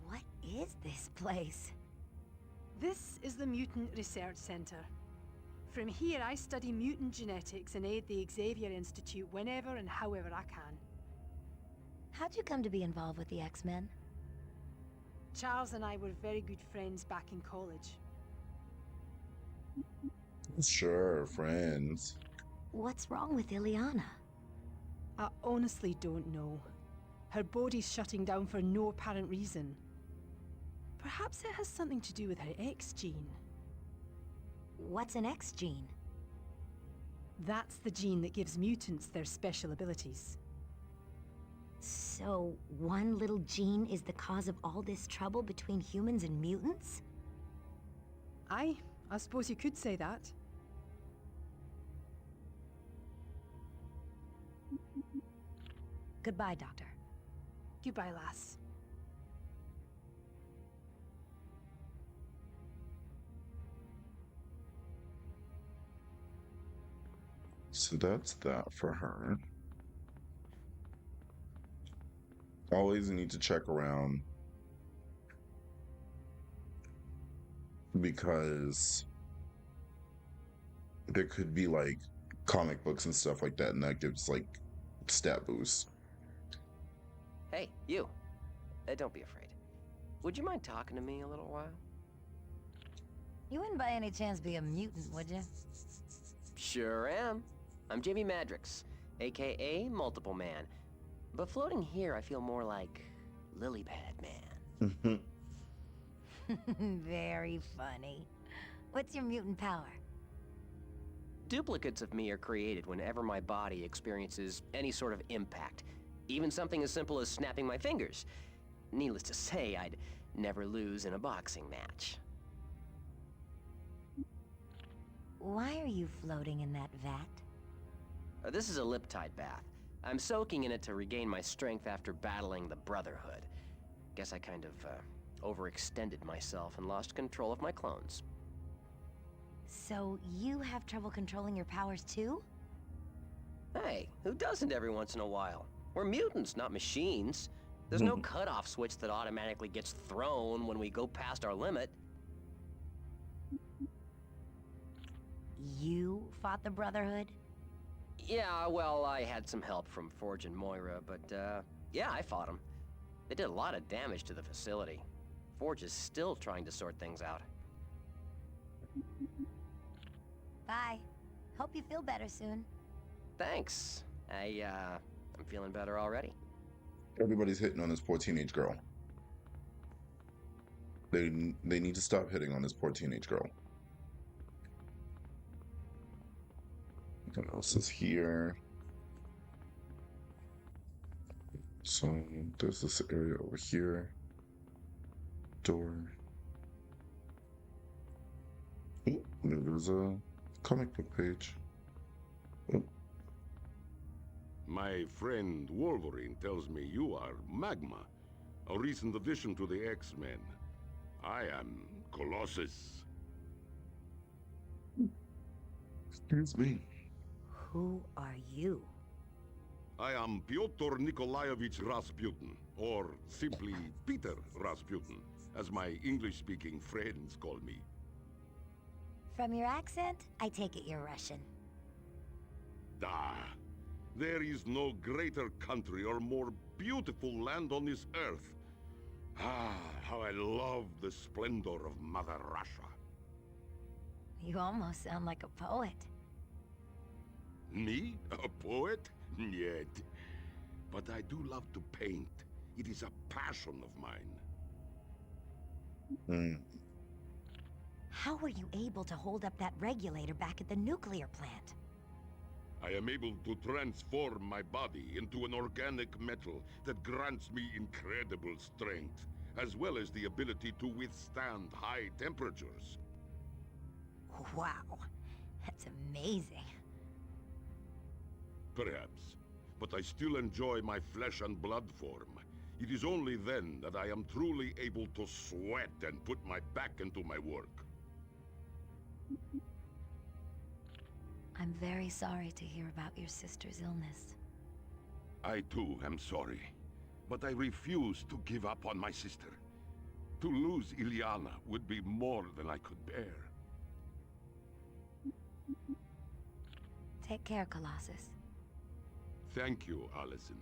What is this place? This is the Mutant Research Center. From here, I study mutant genetics and aid the Xavier Institute whenever and however I can. How'd you come to be involved with the X-Men? Charles and I were very good friends back in college. Sure, friends. What's wrong with Ileana? I honestly don't know. Her body's shutting down for no apparent reason. Perhaps it has something to do with her X gene. What's an X gene? That's the gene that gives mutants their special abilities. So, one little gene is the cause of all this trouble between humans and mutants? Aye, I suppose you could say that. Goodbye, Doctor. Goodbye, lass. So that's that for her. Always need to check around because there could be like comic books and stuff like that, and that gives like stat boosts. Hey, you. Don't be afraid. Would you mind talking to me a little while? You wouldn't by any chance be a mutant, would you? Sure am. I'm Jamie Madrix, aka Multiple Man. But floating here, I feel more like Lily-Pad Man. Very funny. What's your mutant power? Duplicates of me are created whenever my body experiences any sort of impact, even something as simple as snapping my fingers. Needless to say, I'd never lose in a boxing match. Why are you floating in that vat? This is a liptide bath. I'm soaking in it to regain my strength after battling the Brotherhood. Guess I kind of overextended myself and lost control of my clones. So you have trouble controlling your powers too? Hey, who doesn't every once in a while? We're mutants, not machines. There's no cutoff switch that automatically gets thrown when we go past our limit. You fought the Brotherhood? Yeah, well, I had some help from Forge and Moira, but yeah, I fought them. They did a lot of damage to the facility. Forge is still trying to sort things out. Bye. Hope you feel better soon. Thanks. I'm feeling better already. Everybody's hitting on this poor teenage girl. They need to stop hitting on this poor teenage girl. What else is here? So there's this area over here. Door. Oh, there's a comic book page. Oh. My friend Wolverine tells me you are Magma, a recent addition to the X-Men. I am Colossus. Excuse me. Who are you? I am Pyotr Nikolaevich Rasputin, or simply Peter Rasputin, as my English-speaking friends call me. From your accent, I take it you're Russian. Ah, there is no greater country or more beautiful land on this earth. Ah, how I love the splendor of Mother Russia. You almost sound like a poet. Me? A poet? Yet. But I do love to paint. It is a passion of mine. How were you able to hold up that regulator back at the nuclear plant? I am able to transform my body into an organic metal that grants me incredible strength, as well as the ability to withstand high temperatures. Wow, that's amazing. Perhaps, but I still enjoy my flesh and blood form. It is only then that I am truly able to sweat and put my back into my work. I'm very sorry to hear about your sister's illness. I too am sorry, but I refuse to give up on my sister. To lose Ilyana would be more than I could bear. Take care, Colossus. Thank you, Allison.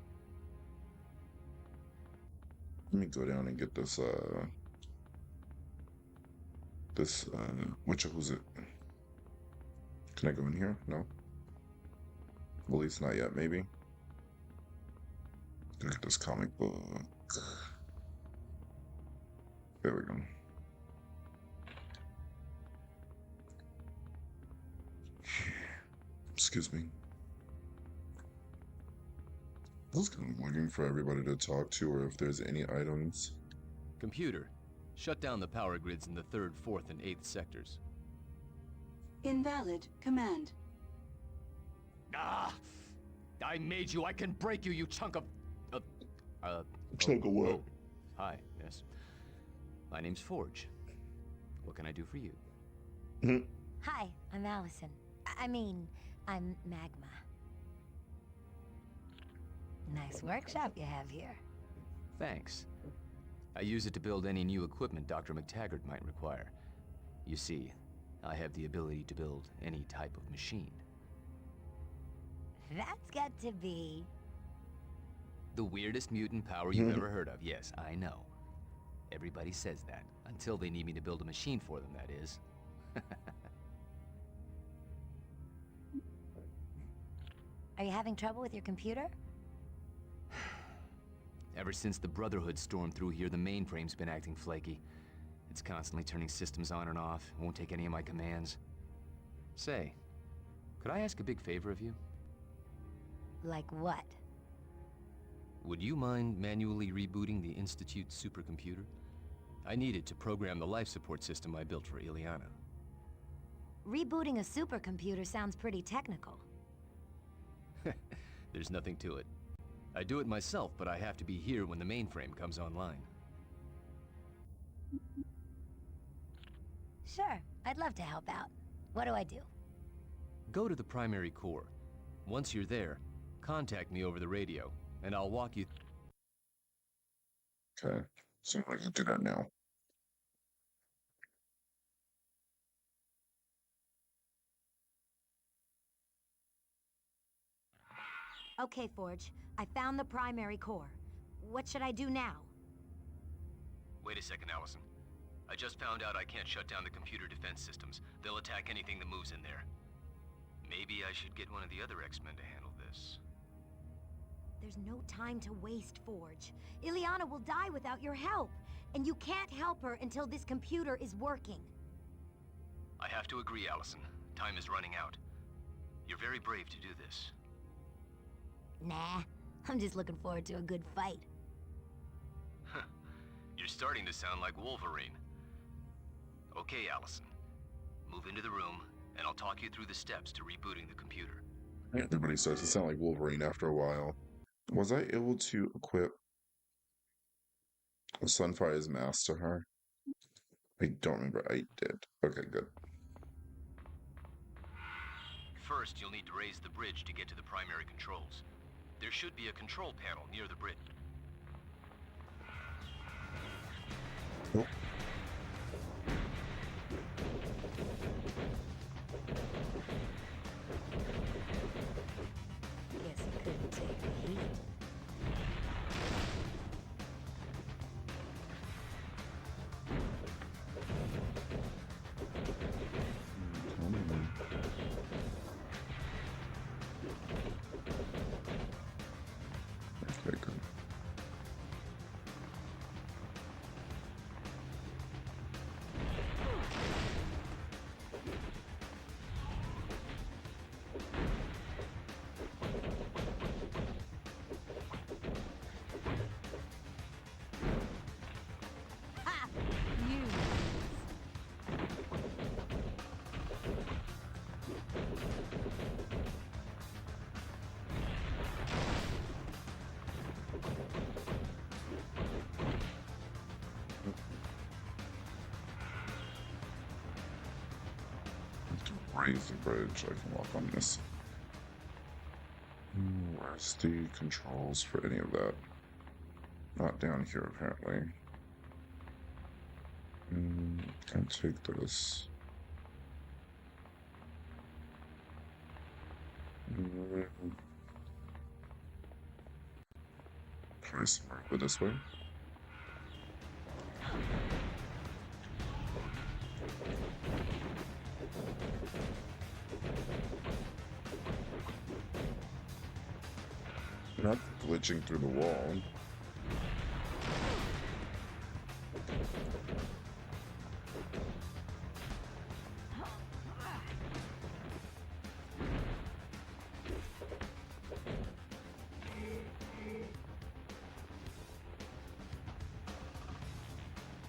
Let me go down and get this, who's it? Can I go in here? No? Well, at least not yet, maybe. Look at this comic book. There we go. Excuse me. I was kind of looking for everybody to talk to, or if there's any items. Computer, shut down the power grids in the 3rd, 4th, and 8th sectors. Invalid command. Ah! I made you. I can break you, you chunk of... Chunk of what? Oh. Hi, yes. My name's Forge. What can I do for you? Hi, I'm Allison. I'm Magma. Nice workshop you have here. Thanks. I use it to build any new equipment Dr. McTaggart might require. You see, I have the ability to build any type of machine. That's got to be... The weirdest mutant power you've ever heard of. Yes, I know. Everybody says that. Until they need me to build a machine for them, that is. Are you having trouble with your computer? Ever since the Brotherhood stormed through here, the mainframe's been acting flaky. It's constantly turning systems on and off. It won't take any of my commands. Say, Could I ask a big favor of you? Like what? Would you mind manually rebooting the Institute's supercomputer? I need it to program the life support system I built for Ileana. Rebooting a supercomputer sounds pretty technical. There's nothing to it. I do it myself, but I have to be here when the mainframe comes online. Sure, I'd love to help out. What do I do? Go to the primary core. Once you're there, contact me over the radio, and I'll walk you. Okay, so I can do that now. Okay, Forge. I found the primary core. What should I do now? Wait a second, Allison. I just found out I can't shut down the computer defense systems. They'll attack anything that moves in there. Maybe I should get one of the other X-Men to handle this. There's no time to waste, Forge. Ileana will die without your help, and you can't help her until this computer is working. I have to agree, Allison. Time is running out. You're very brave to do this. Nah, I'm just looking forward to a good fight. You're starting to sound like Wolverine. Okay, Allison. Move into the room, and I'll talk you through the steps to rebooting the computer. Everybody starts to sound like Wolverine after a while. Was I able to equip Sunfire's mask to her? I don't remember. I did. Okay, good. First, you'll need to raise the bridge to get to the primary controls. There should be a control panel near the bridge. Oh. Guess he couldn't take the heat. Okay, good. Ha! You. Raise the bridge. I can walk on this. Where's the controls for any of that? Not down here, apparently. Can take this. Try somewhere over this way. Not glitching through the wall.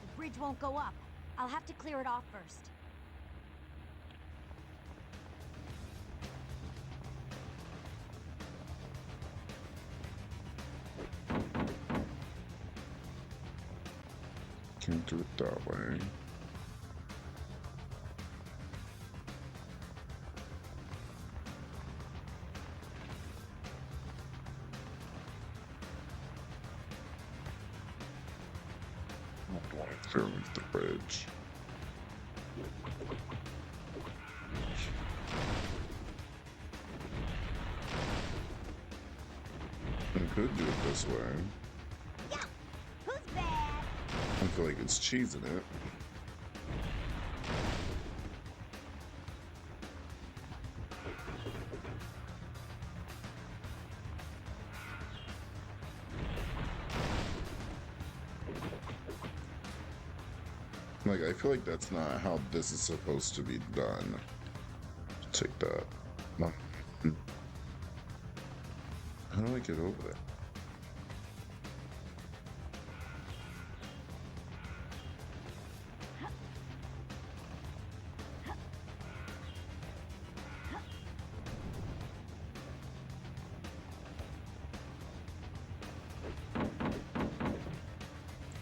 The bridge won't go up. I'll have to clear it off first. Can't do it that way. I want to clear with the bridge. I could do it this way. Yeah, who's bad? I feel like it's cheesing it. Like, I feel like that's not how this is supposed to be done. Take that. No. How do I get over there?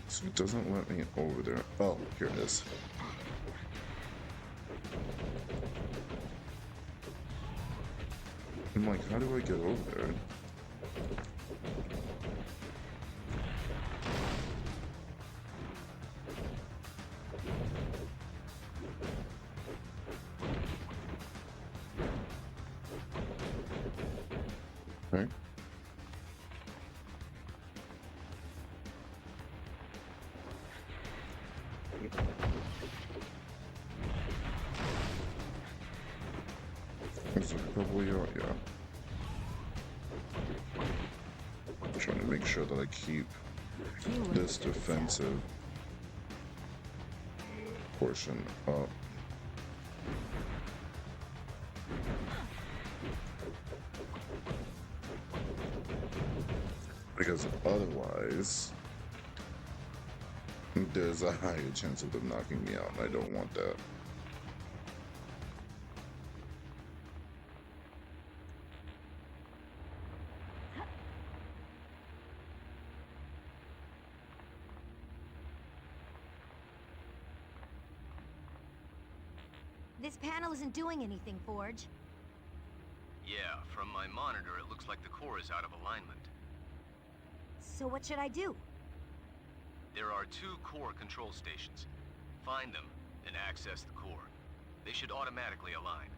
So it doesn't let me over there. Oh, here it is. I'm like, how do I get over there? Right? It's probably out, yeah. I'm trying to make sure that I keep this defensive portion up. Because otherwise, there's a higher chance of them knocking me out, and I don't want that. This panel isn't doing anything, Forge. Yeah, from my monitor, it looks like the core is out of alignment. So what should I do? There are 2 core control stations. Find them and access the core. They should automatically align.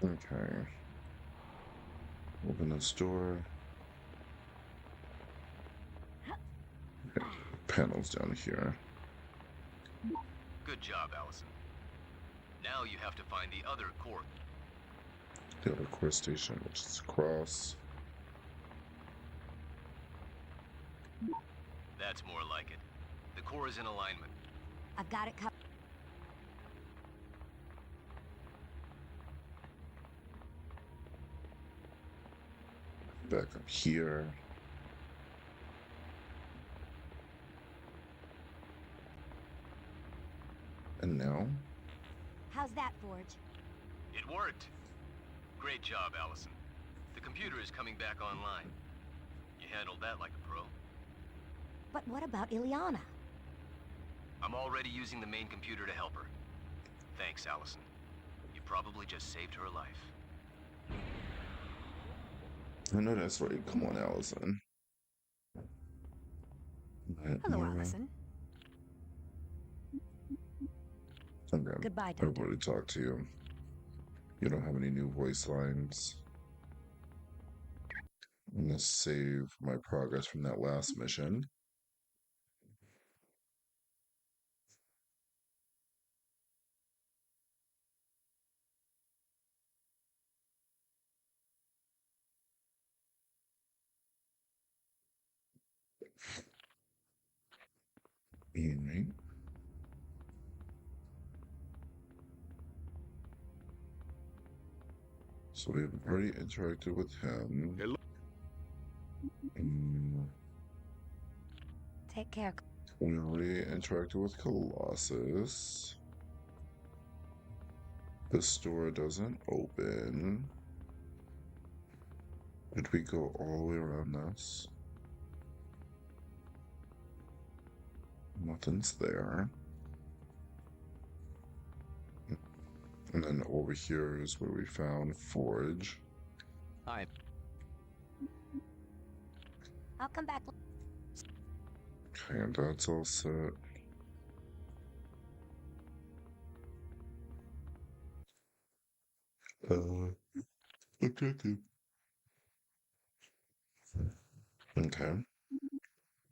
Okay. Open this door. Okay. Panels down here. Good job, Allison. Now you have to find the other core. The other core station, which is across. That's more like it. The core is in alignment. I've got it covered. Back up here. And now? How's that, Forge? It worked. Great job, Allison. The computer is coming back online. You handled that like a pro. But what about Ileana? I'm already using the main computer to help her. Thanks, Allison. You probably just saved her life. I know that's right. Come on, Allison. Hello, Allison. Okay. Goodbye, I've Doctor. already talked to you. You don't have any new voice lines. I'm gonna save my progress from that last mission. Alright. So we've already interacted with him. Hello. Take care. We already interacted with Colossus. The store doesn't open. Did we go all the way around this? Nothing's there. And then over here is where we found Forge. Hi. I'll come back. Okay, and that's all set. Objective. Okay.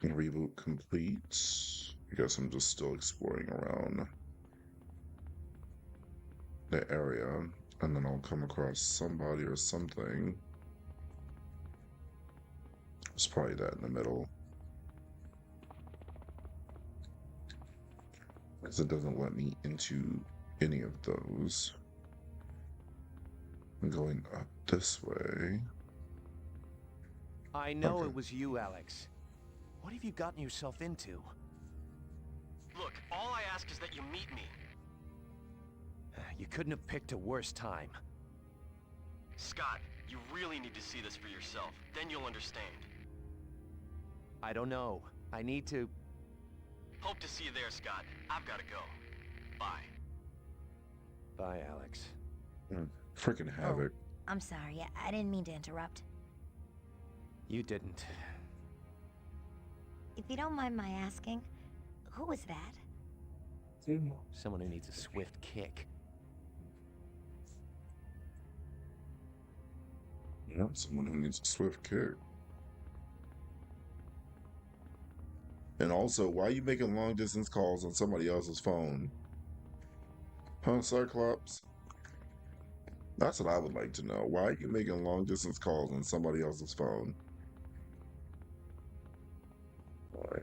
Reboot complete. I guess I'm just still exploring around the area, and then I'll come across somebody or something. It's probably that in the middle. Because it doesn't let me into any of those. I'm going up this way. I know Okay. it was you, Alex. What have you gotten yourself into? Look, all I ask is that you meet me. You couldn't have picked a worse time. Scott, you really need to see this for yourself. Then you'll understand. I don't know. I need to... Hope to see you there, Scott. I've got to go. Bye. Bye, Alex. Freaking Havoc. I'm sorry, I didn't mean to interrupt. You didn't. If you don't mind my asking, who was that? Someone who needs a swift kick. Yeah, someone who needs a swift kick. And also, why are you making long distance calls on somebody else's phone? Huh, Cyclops? That's what I would like to know. Why are you making long distance calls on somebody else's phone? Why?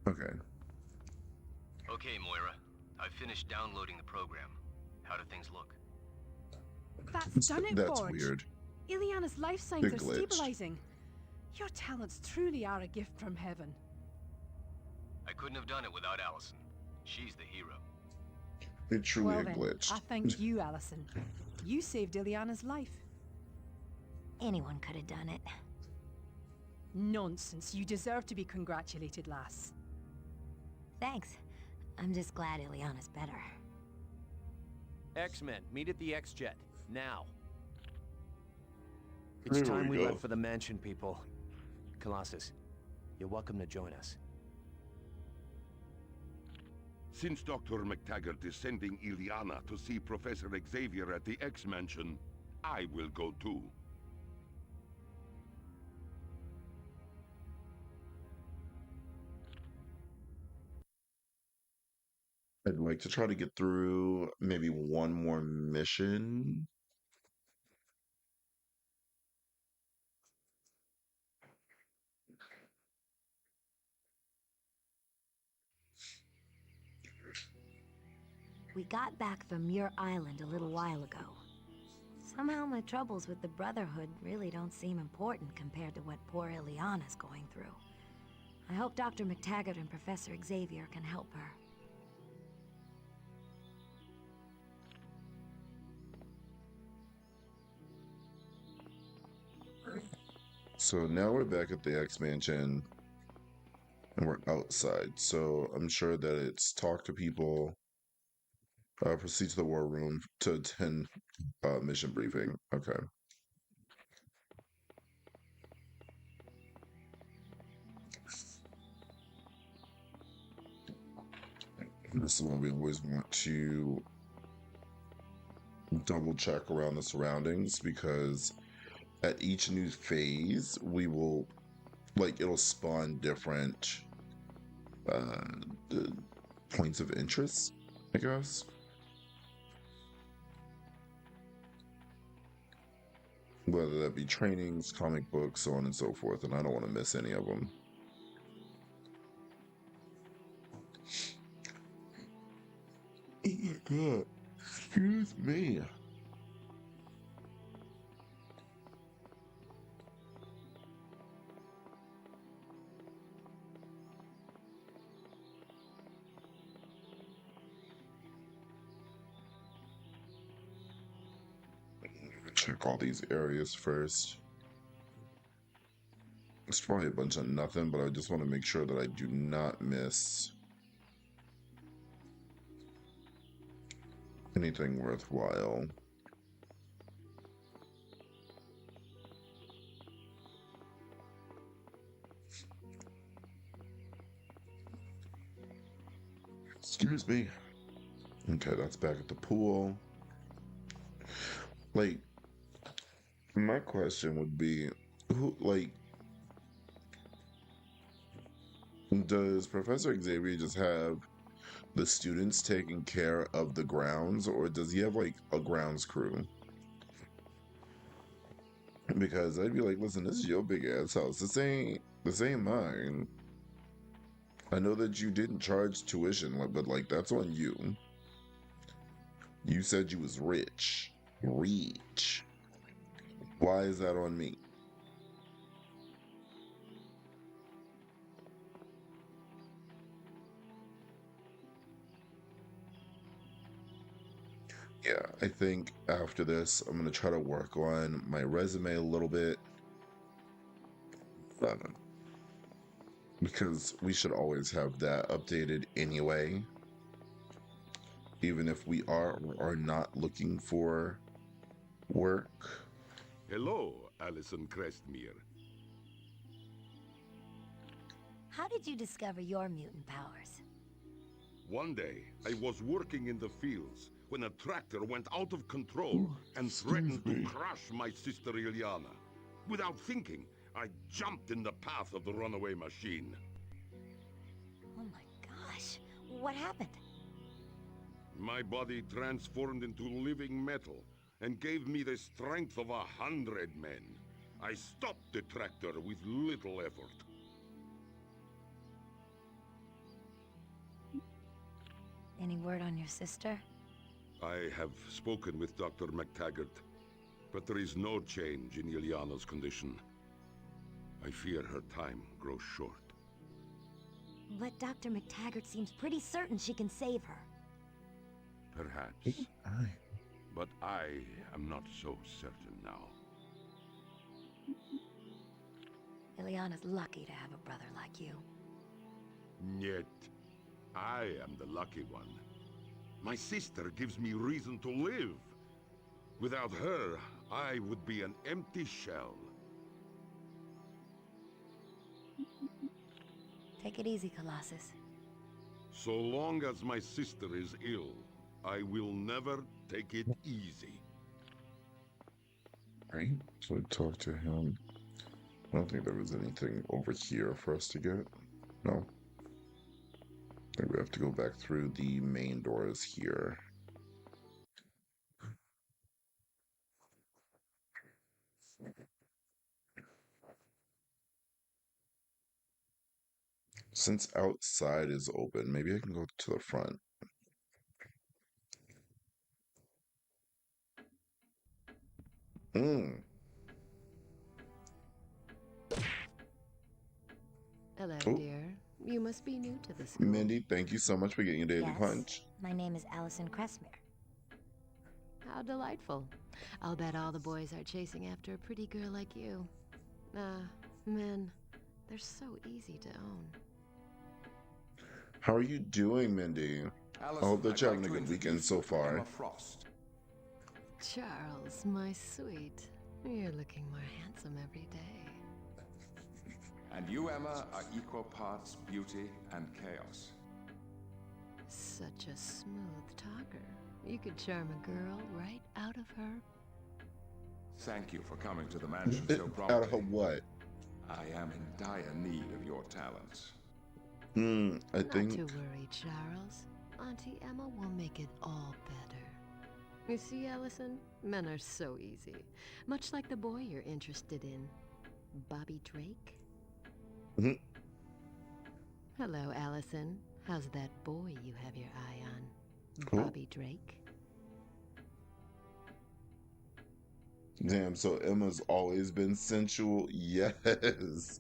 Okay. Okay, Moira. I've finished downloading the program. How do things look? That's done it, That's Forge. weird. Ileana's life signs Big are glitch. stabilizing. Your talents truly are a gift from heaven. I couldn't have done it without Allison. She's the hero. It truly Well then, glitched. I thank you, Allison. You saved Ileana's life. Anyone could have done it. Nonsense. You deserve to be congratulated, lass. Thanks. I'm just glad Ileana's better. X-Men, meet at the X-Jet. Now. There It's time we we go. left for the mansion, people. Colossus, you're welcome to join us. Since Dr. McTaggart is sending Ileana to see Professor Xavier at the X-Mansion, I will go too. I'd like to try to get through maybe one more mission. We got back from Muir Island a little while ago. Somehow my troubles with the Brotherhood really don't seem important compared to what poor Ileana's going through. I hope Dr. McTaggart and Professor Xavier can help her. So now we're back at the X-Mansion and we're outside. So I'm sure that it's talk to people, proceed to the war room to attend mission briefing. Okay. This is when we always want to double check around the surroundings, because at each new phase we will, like, it'll spawn different uh, points of interest, I guess. Whether that be trainings, comic books, so on and so forth, and I don't want to miss any of them. Oh my god. Excuse me. Check all these areas first. It's probably a bunch of nothing, but I just want to make sure that I do not miss anything worthwhile. Excuse me. Okay, that's back at the pool. Like, my question would be, who, like, does Professor Xavier just have the students taking care of the grounds, or does he have, like, a grounds crew? Because I'd be like, listen, this is your big ass house. This ain't mine. I know that you didn't charge tuition, but like that's on you. You said you was rich. Rich. Why is that on me? Yeah, I think after this, I'm going to try to work on my resume a little bit. Because we should always have that updated anyway. Even if we are or are not looking for work. Hello, Alison Crestmere. How did you discover your mutant powers? One day, I was working in the fields when a tractor went out of control and threatened to crush my sister Ilyana. Without thinking, I jumped in the path of the runaway machine. Oh my gosh, what happened? My body transformed into living metal and gave me the strength of 100 men. I stopped the tractor with little effort. Any word on your sister? I have spoken with Dr. McTaggart, but there is no change in Ilyana's condition. I fear her time grows short. But Dr. McTaggart seems pretty certain she can save her. Perhaps. But I am not so certain now. Ilyana's lucky to have a brother like you. Yet, I am the lucky one. My sister gives me reason to live. Without her, I would be an empty shell. Take it easy, Colossus. So long as my sister is ill, I will never take it easy. Right? So I talked to him. I don't think there was anything over here for us to get. No. I think we have to go back through the main doors here. Since outside is open, maybe I can go to the front. Hello, Oh. dear. You must be new to the school. Mindy, thank you so much for getting a daily Yes, punch. my name is Alison Crestmere. How delightful. I'll bet all the boys are chasing after a pretty girl like you. Men, they're so easy to own. How are you doing, Mindy? I hope that you're having a good weekend so far. Charles, my sweet. You're looking more handsome every day. And you, Emma, are equal parts beauty and chaos. Such a smooth talker. You could charm a girl right out of her. Thank you for coming to the mansion so promptly. Out of her what? I am in dire need of your talents. I think... Not to worry, Charles. Auntie Emma will make it all better. You see, Allison, men are so easy. Much like the boy you're interested in. Bobby Drake? Hello, Allison. How's that boy you have your eye on? Bobby Drake? Damn, so Emma's always been sensual? Yes.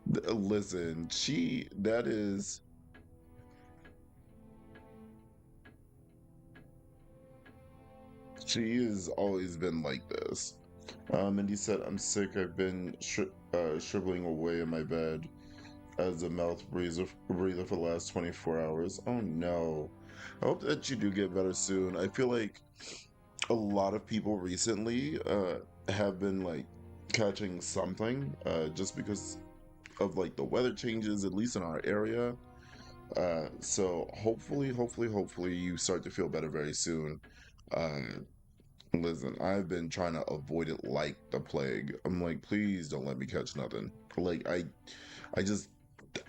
Listen, she has always been like this. Mindy said, I'm sick. I've been shriveling away in my bed as a mouth breather for the last 24 hours. Oh no. I hope that you do get better soon. I feel like a lot of people recently have been like catching something just because of like the weather changes, at least in our area. So hopefully you start to feel better very soon. Listen, I've been trying to avoid it like the plague. I'm like, please don't let me catch nothing. Like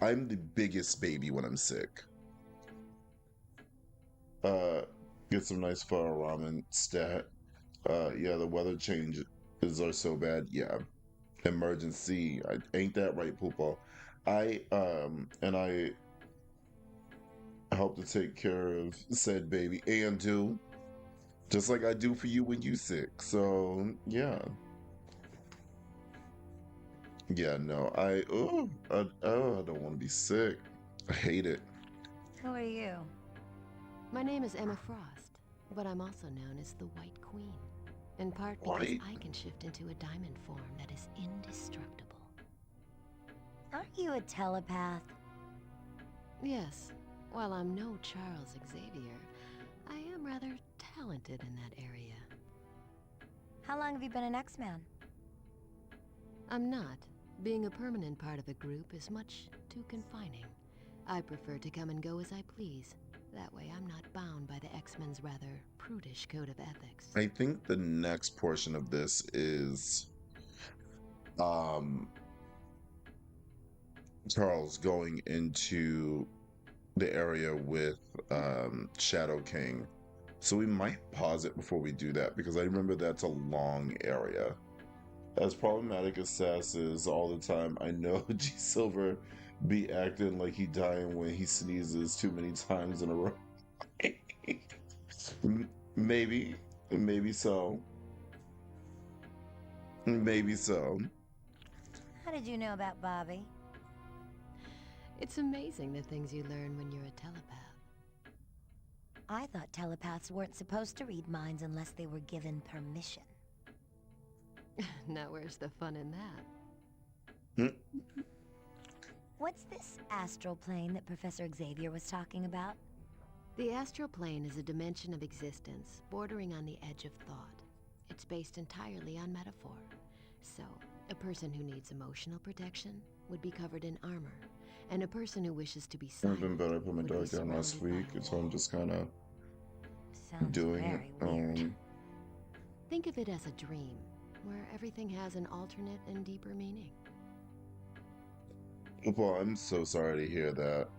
I'm the biggest baby when I'm sick. Get some nice pho ramen stat. Yeah, the weather changes are so bad. Yeah, emergency. Ain't that right, Poopa? I help to take care of said baby and do just like I do for you when you sick. So yeah. Yeah, no, I don't want to be sick. I hate it. Who are you? My name is Emma Frost, but I'm also known as the White Queen. In part because White? I can shift into a diamond form that is indestructible. Aren't you a telepath? Yes, while I'm no Charles Xavier, I am rather talented in that area. How long have you been an X-Man? I'm not. Being a permanent part of a group is much too confining. I prefer to come and go as I please. That way I'm not bound by the X-Men's rather prudish code of ethics. I think the next portion of this is Charles going into the area with Shadow King. So we might pause it before we do that because I remember that's a long area. As problematic as Sass is all the time, I know Gsilver be acting like he dying when he sneezes too many times in a row. Maybe so. Maybe so. How did you know about Bobby? It's amazing the things you learn when you're a telepath. I thought telepaths weren't supposed to read minds unless they were given permission. Now where's the fun in that? What's this astral plane that Professor Xavier was talking about? The astral plane is a dimension of existence bordering on the edge of thought. It's based entirely on metaphor. So, a person who needs emotional protection would be covered in armor, and a person who wishes to be silent I've been better. I put my dog down last week, so I'm just kind of doing it. Think of it as a dream, where everything has an alternate and deeper meaning. Well, I'm so sorry to hear that.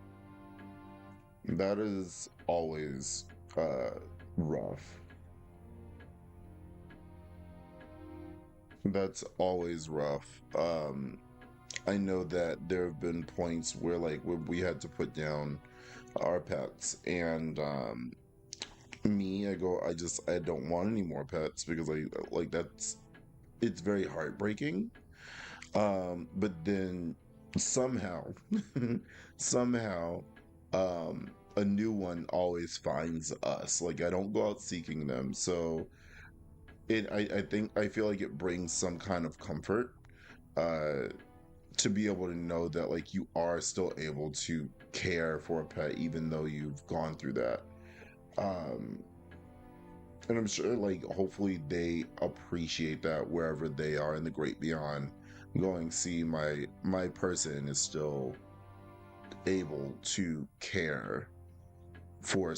That is always rough. That's always rough. I know that there have been points where we had to put down our pets, and I don't want any more pets because it's very heartbreaking. But then somehow a new one always finds us. Like, I don't go out seeking them, so I feel like it brings some kind of comfort to be able to know that you are still able to care for a pet even though you've gone through that. And I'm sure hopefully they appreciate that wherever they are in the great beyond. Going see my person is still able to care for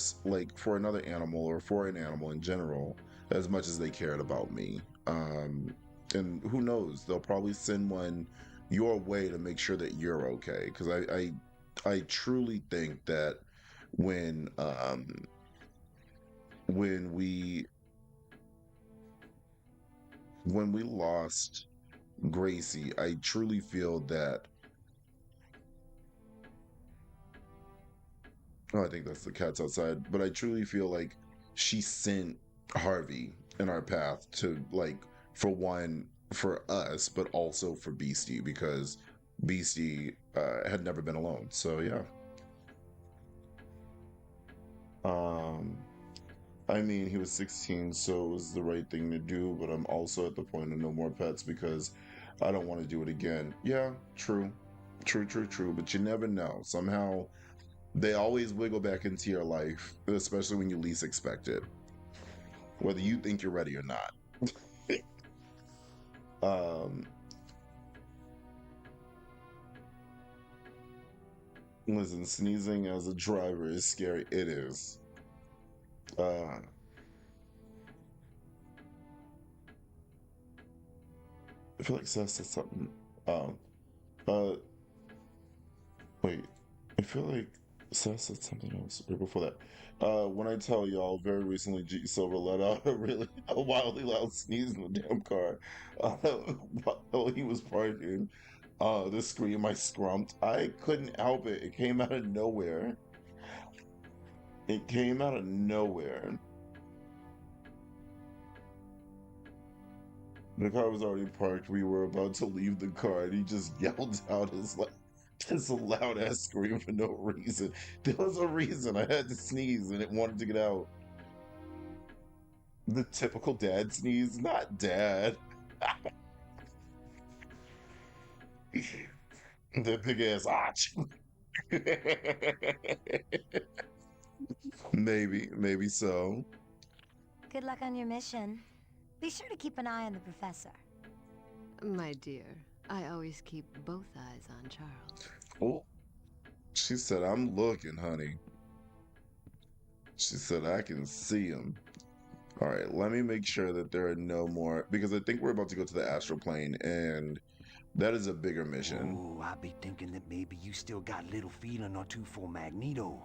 another animal or for an animal in general as much as they cared about me. And who knows, they'll probably send one your way to make sure that you're okay, because I truly think that when we lost Gracie, I truly feel that I think that's the cats outside, but I truly feel like she sent Harvey in our path to for us, but also for Beastie, because Beastie had never been alone. So yeah. I mean, he was 16, so it was the right thing to do, but I'm also at the point of no more pets because I don't want to do it again. Yeah, true. But you never know. Somehow they always wiggle back into your life, especially when you least expect it, whether you think you're ready or not. Listen, sneezing as a driver is scary. It is. I feel like Seth said something. Wait. I feel like Seth said something else before that. When I tell y'all, very recently, Gsilver let out a wildly loud sneeze in the damn car while he was parking. The scream I scrumped. I couldn't help it. It came out of nowhere. It came out of nowhere. The car was already parked. We were about to leave the car, and he just yelled out his loud ass scream for no reason. There was a reason. I had to sneeze, and it wanted to get out. The typical dad sneeze, not dad. The big ass arch. Maybe so. Good luck on your mission. Be sure to keep an eye on the professor. My dear, I always keep both eyes on Charles. Oh, she said, I'm looking, honey. She said, I can see him. All right, let me make sure that there are no more, because I think we're about to go to the astral plane, and that is a bigger mission. Oh, I be thinking that maybe you still got a little feeling or two for Magneto.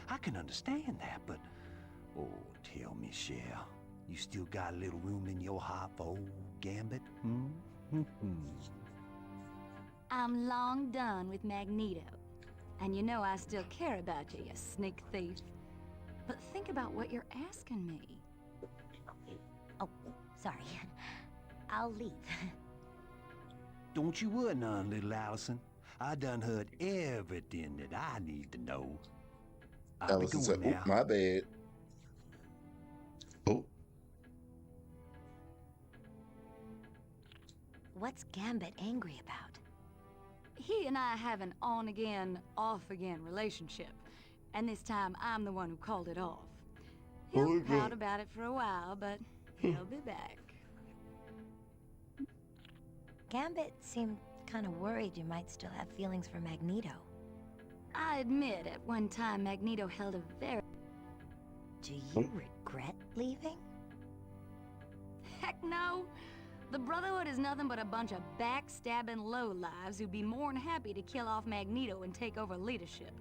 I can understand that, but... Oh, tell me, Cher, you still got a little room in your heart for old Gambit? I'm long done with Magneto. And you know I still care about you, you sneak thief. But think about what you're asking me. Oh, sorry. I'll leave. Don't you worry none, little Allison. I done heard everything that I need to know. I'll Allison be said, going oh, now. my bad. Oh. What's Gambit angry about? He and I have an on-again, off-again relationship. And this time, I'm the one who called it off. He'll pout about it for a while, but he'll be back. Gambit seemed kind of worried you might still have feelings for Magneto. I admit, at one time, Magneto held a very... Do you regret leaving? Heck no! The Brotherhood is nothing but a bunch of backstabbing lowlives who'd be more than happy to kill off Magneto and take over leadership.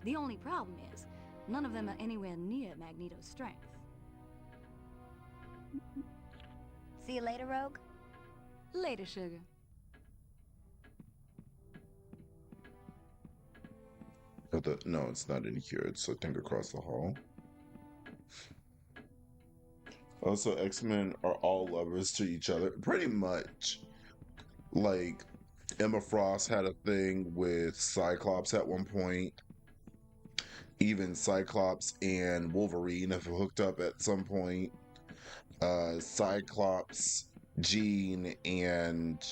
The only problem is, none of them are anywhere near Magneto's strength. See you later, Rogue? Later, sugar. No, it's not in here. It's, I think, across the hall. Also, X-Men are all lovers to each other, pretty much. Like, Emma Frost had a thing with Cyclops at one point. Even Cyclops and Wolverine have hooked up at some point. Cyclops, Jean, and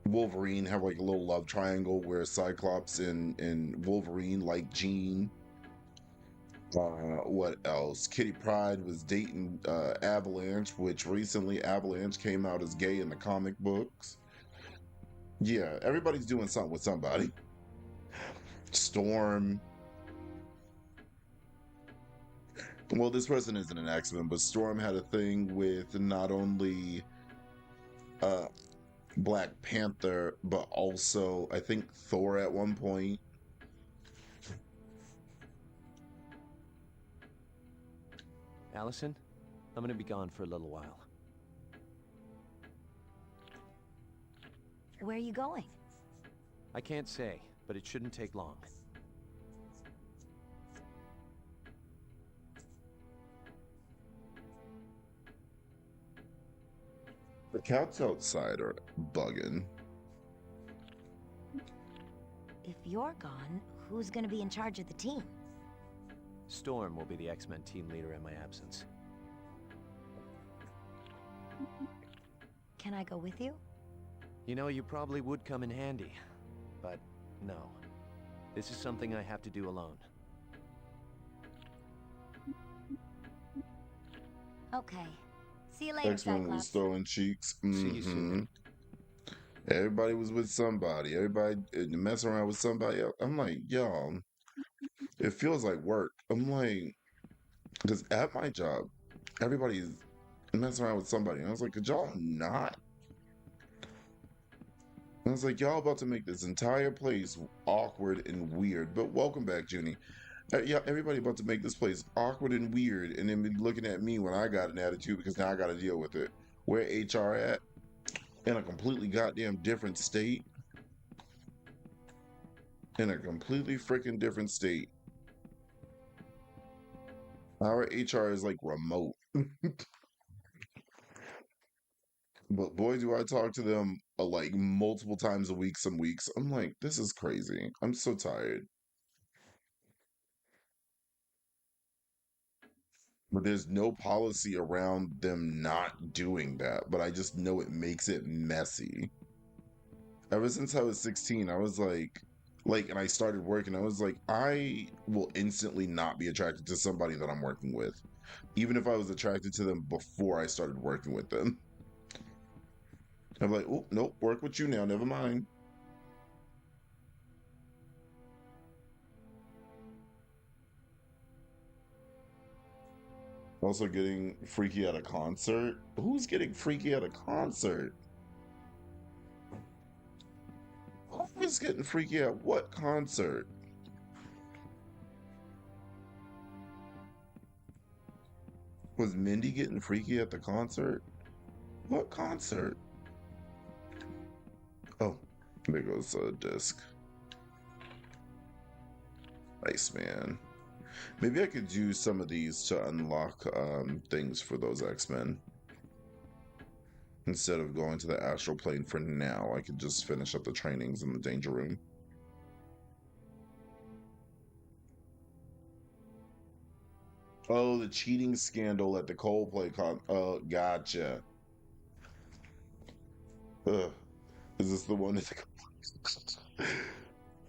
Wolverine have like a little love triangle where Cyclops and Wolverine like Jean. What else? Kitty Pryde was dating Avalanche, which recently Avalanche came out as gay in the comic books. Yeah, everybody's doing something with somebody. Storm. Well, this person isn't an X-Men, but Storm had a thing with not only Black Panther, but also, I think, Thor at one point. Allison, I'm gonna be gone for a little while. Where are you going? I can't say, but it shouldn't take long. The cats outside are bugging. If you're gone, who's gonna be in charge of the team? Storm will be the X-Men team leader in my absence. Can I go with you? You know, you probably would come in handy, but no. This is something I have to do alone. Okay. See you later, X-Men was Cyclops. throwing cheeks. See you soon. Everybody was with somebody. Everybody messing around with somebody else. I'm like, y'all, it feels like work. I'm like, because at my job, everybody's messing around with somebody. And I was like, could y'all not? And I was like, y'all about to make this entire place awkward and weird. But welcome back, Junie. Yeah, everybody about to make this place awkward and weird, and then be looking at me when I got an attitude because now I got to deal with it. Where HR at? In a completely goddamn different state. In a completely freaking different state. Our HR is like remote. But boy, do I talk to them like multiple times a week, some weeks. I'm like, this is crazy. I'm so tired. But there's no policy around them not doing that. But I just know it makes it messy. Ever since I was 16, I was and I started working, I was like, I will instantly not be attracted to somebody that I'm working with, even if I was attracted to them before I started working with them. I'm like, oh, nope, work with you now, never mind. Also getting freaky at a concert? Who's getting freaky at a concert? Who's getting freaky at what concert? Was Mindy getting freaky at the concert? What concert? Oh, there goes a disc. Nice, man. Maybe I could use some of these to unlock things for those X-Men. Instead of going to the astral plane for now, I could just finish up the trainings in the danger room. Oh, the cheating scandal at the Coldplay con. Oh, gotcha. Ugh. Is this the one that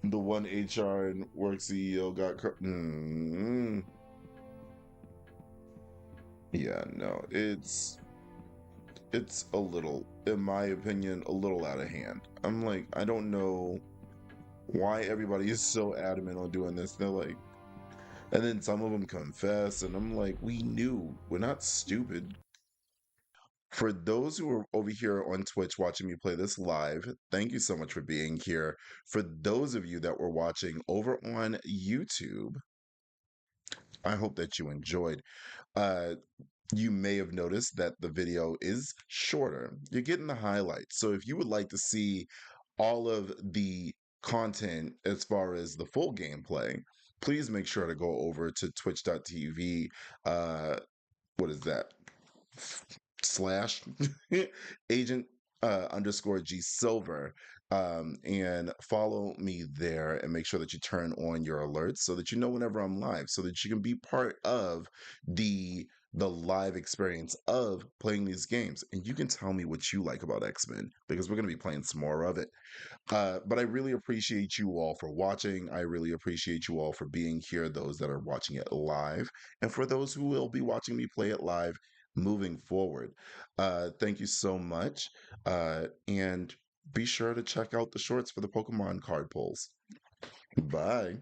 the one HR and work CEO got? Yeah, no, it's a little, in my opinion, a little out of hand. I'm like, I don't know why everybody is so adamant on doing this. They're like, and then some of them confess, and I'm like, we knew. We're not stupid. For those who are over here on Twitch watching me play this live, thank you so much for being here. For those of you that were watching over on YouTube, I hope that you enjoyed. Uh, you may have noticed that the video is shorter. You're getting the highlights. So if you would like to see all of the content as far as the full gameplay, please make sure to go over to twitch.tv. What is that? Slash Agent underscore Gsilver, and follow me there and make sure that you turn on your alerts so that you know whenever I'm live, so that you can be part of the live experience of playing these games. And you can tell me what you like about X-Men, because we're going to be playing some more of it. But I really appreciate you all for watching. I really appreciate you all for being here, those that are watching it live, and for those who will be watching me play it live moving forward. Thank you so much. And be sure to check out the shorts for the Pokemon card pulls. Bye.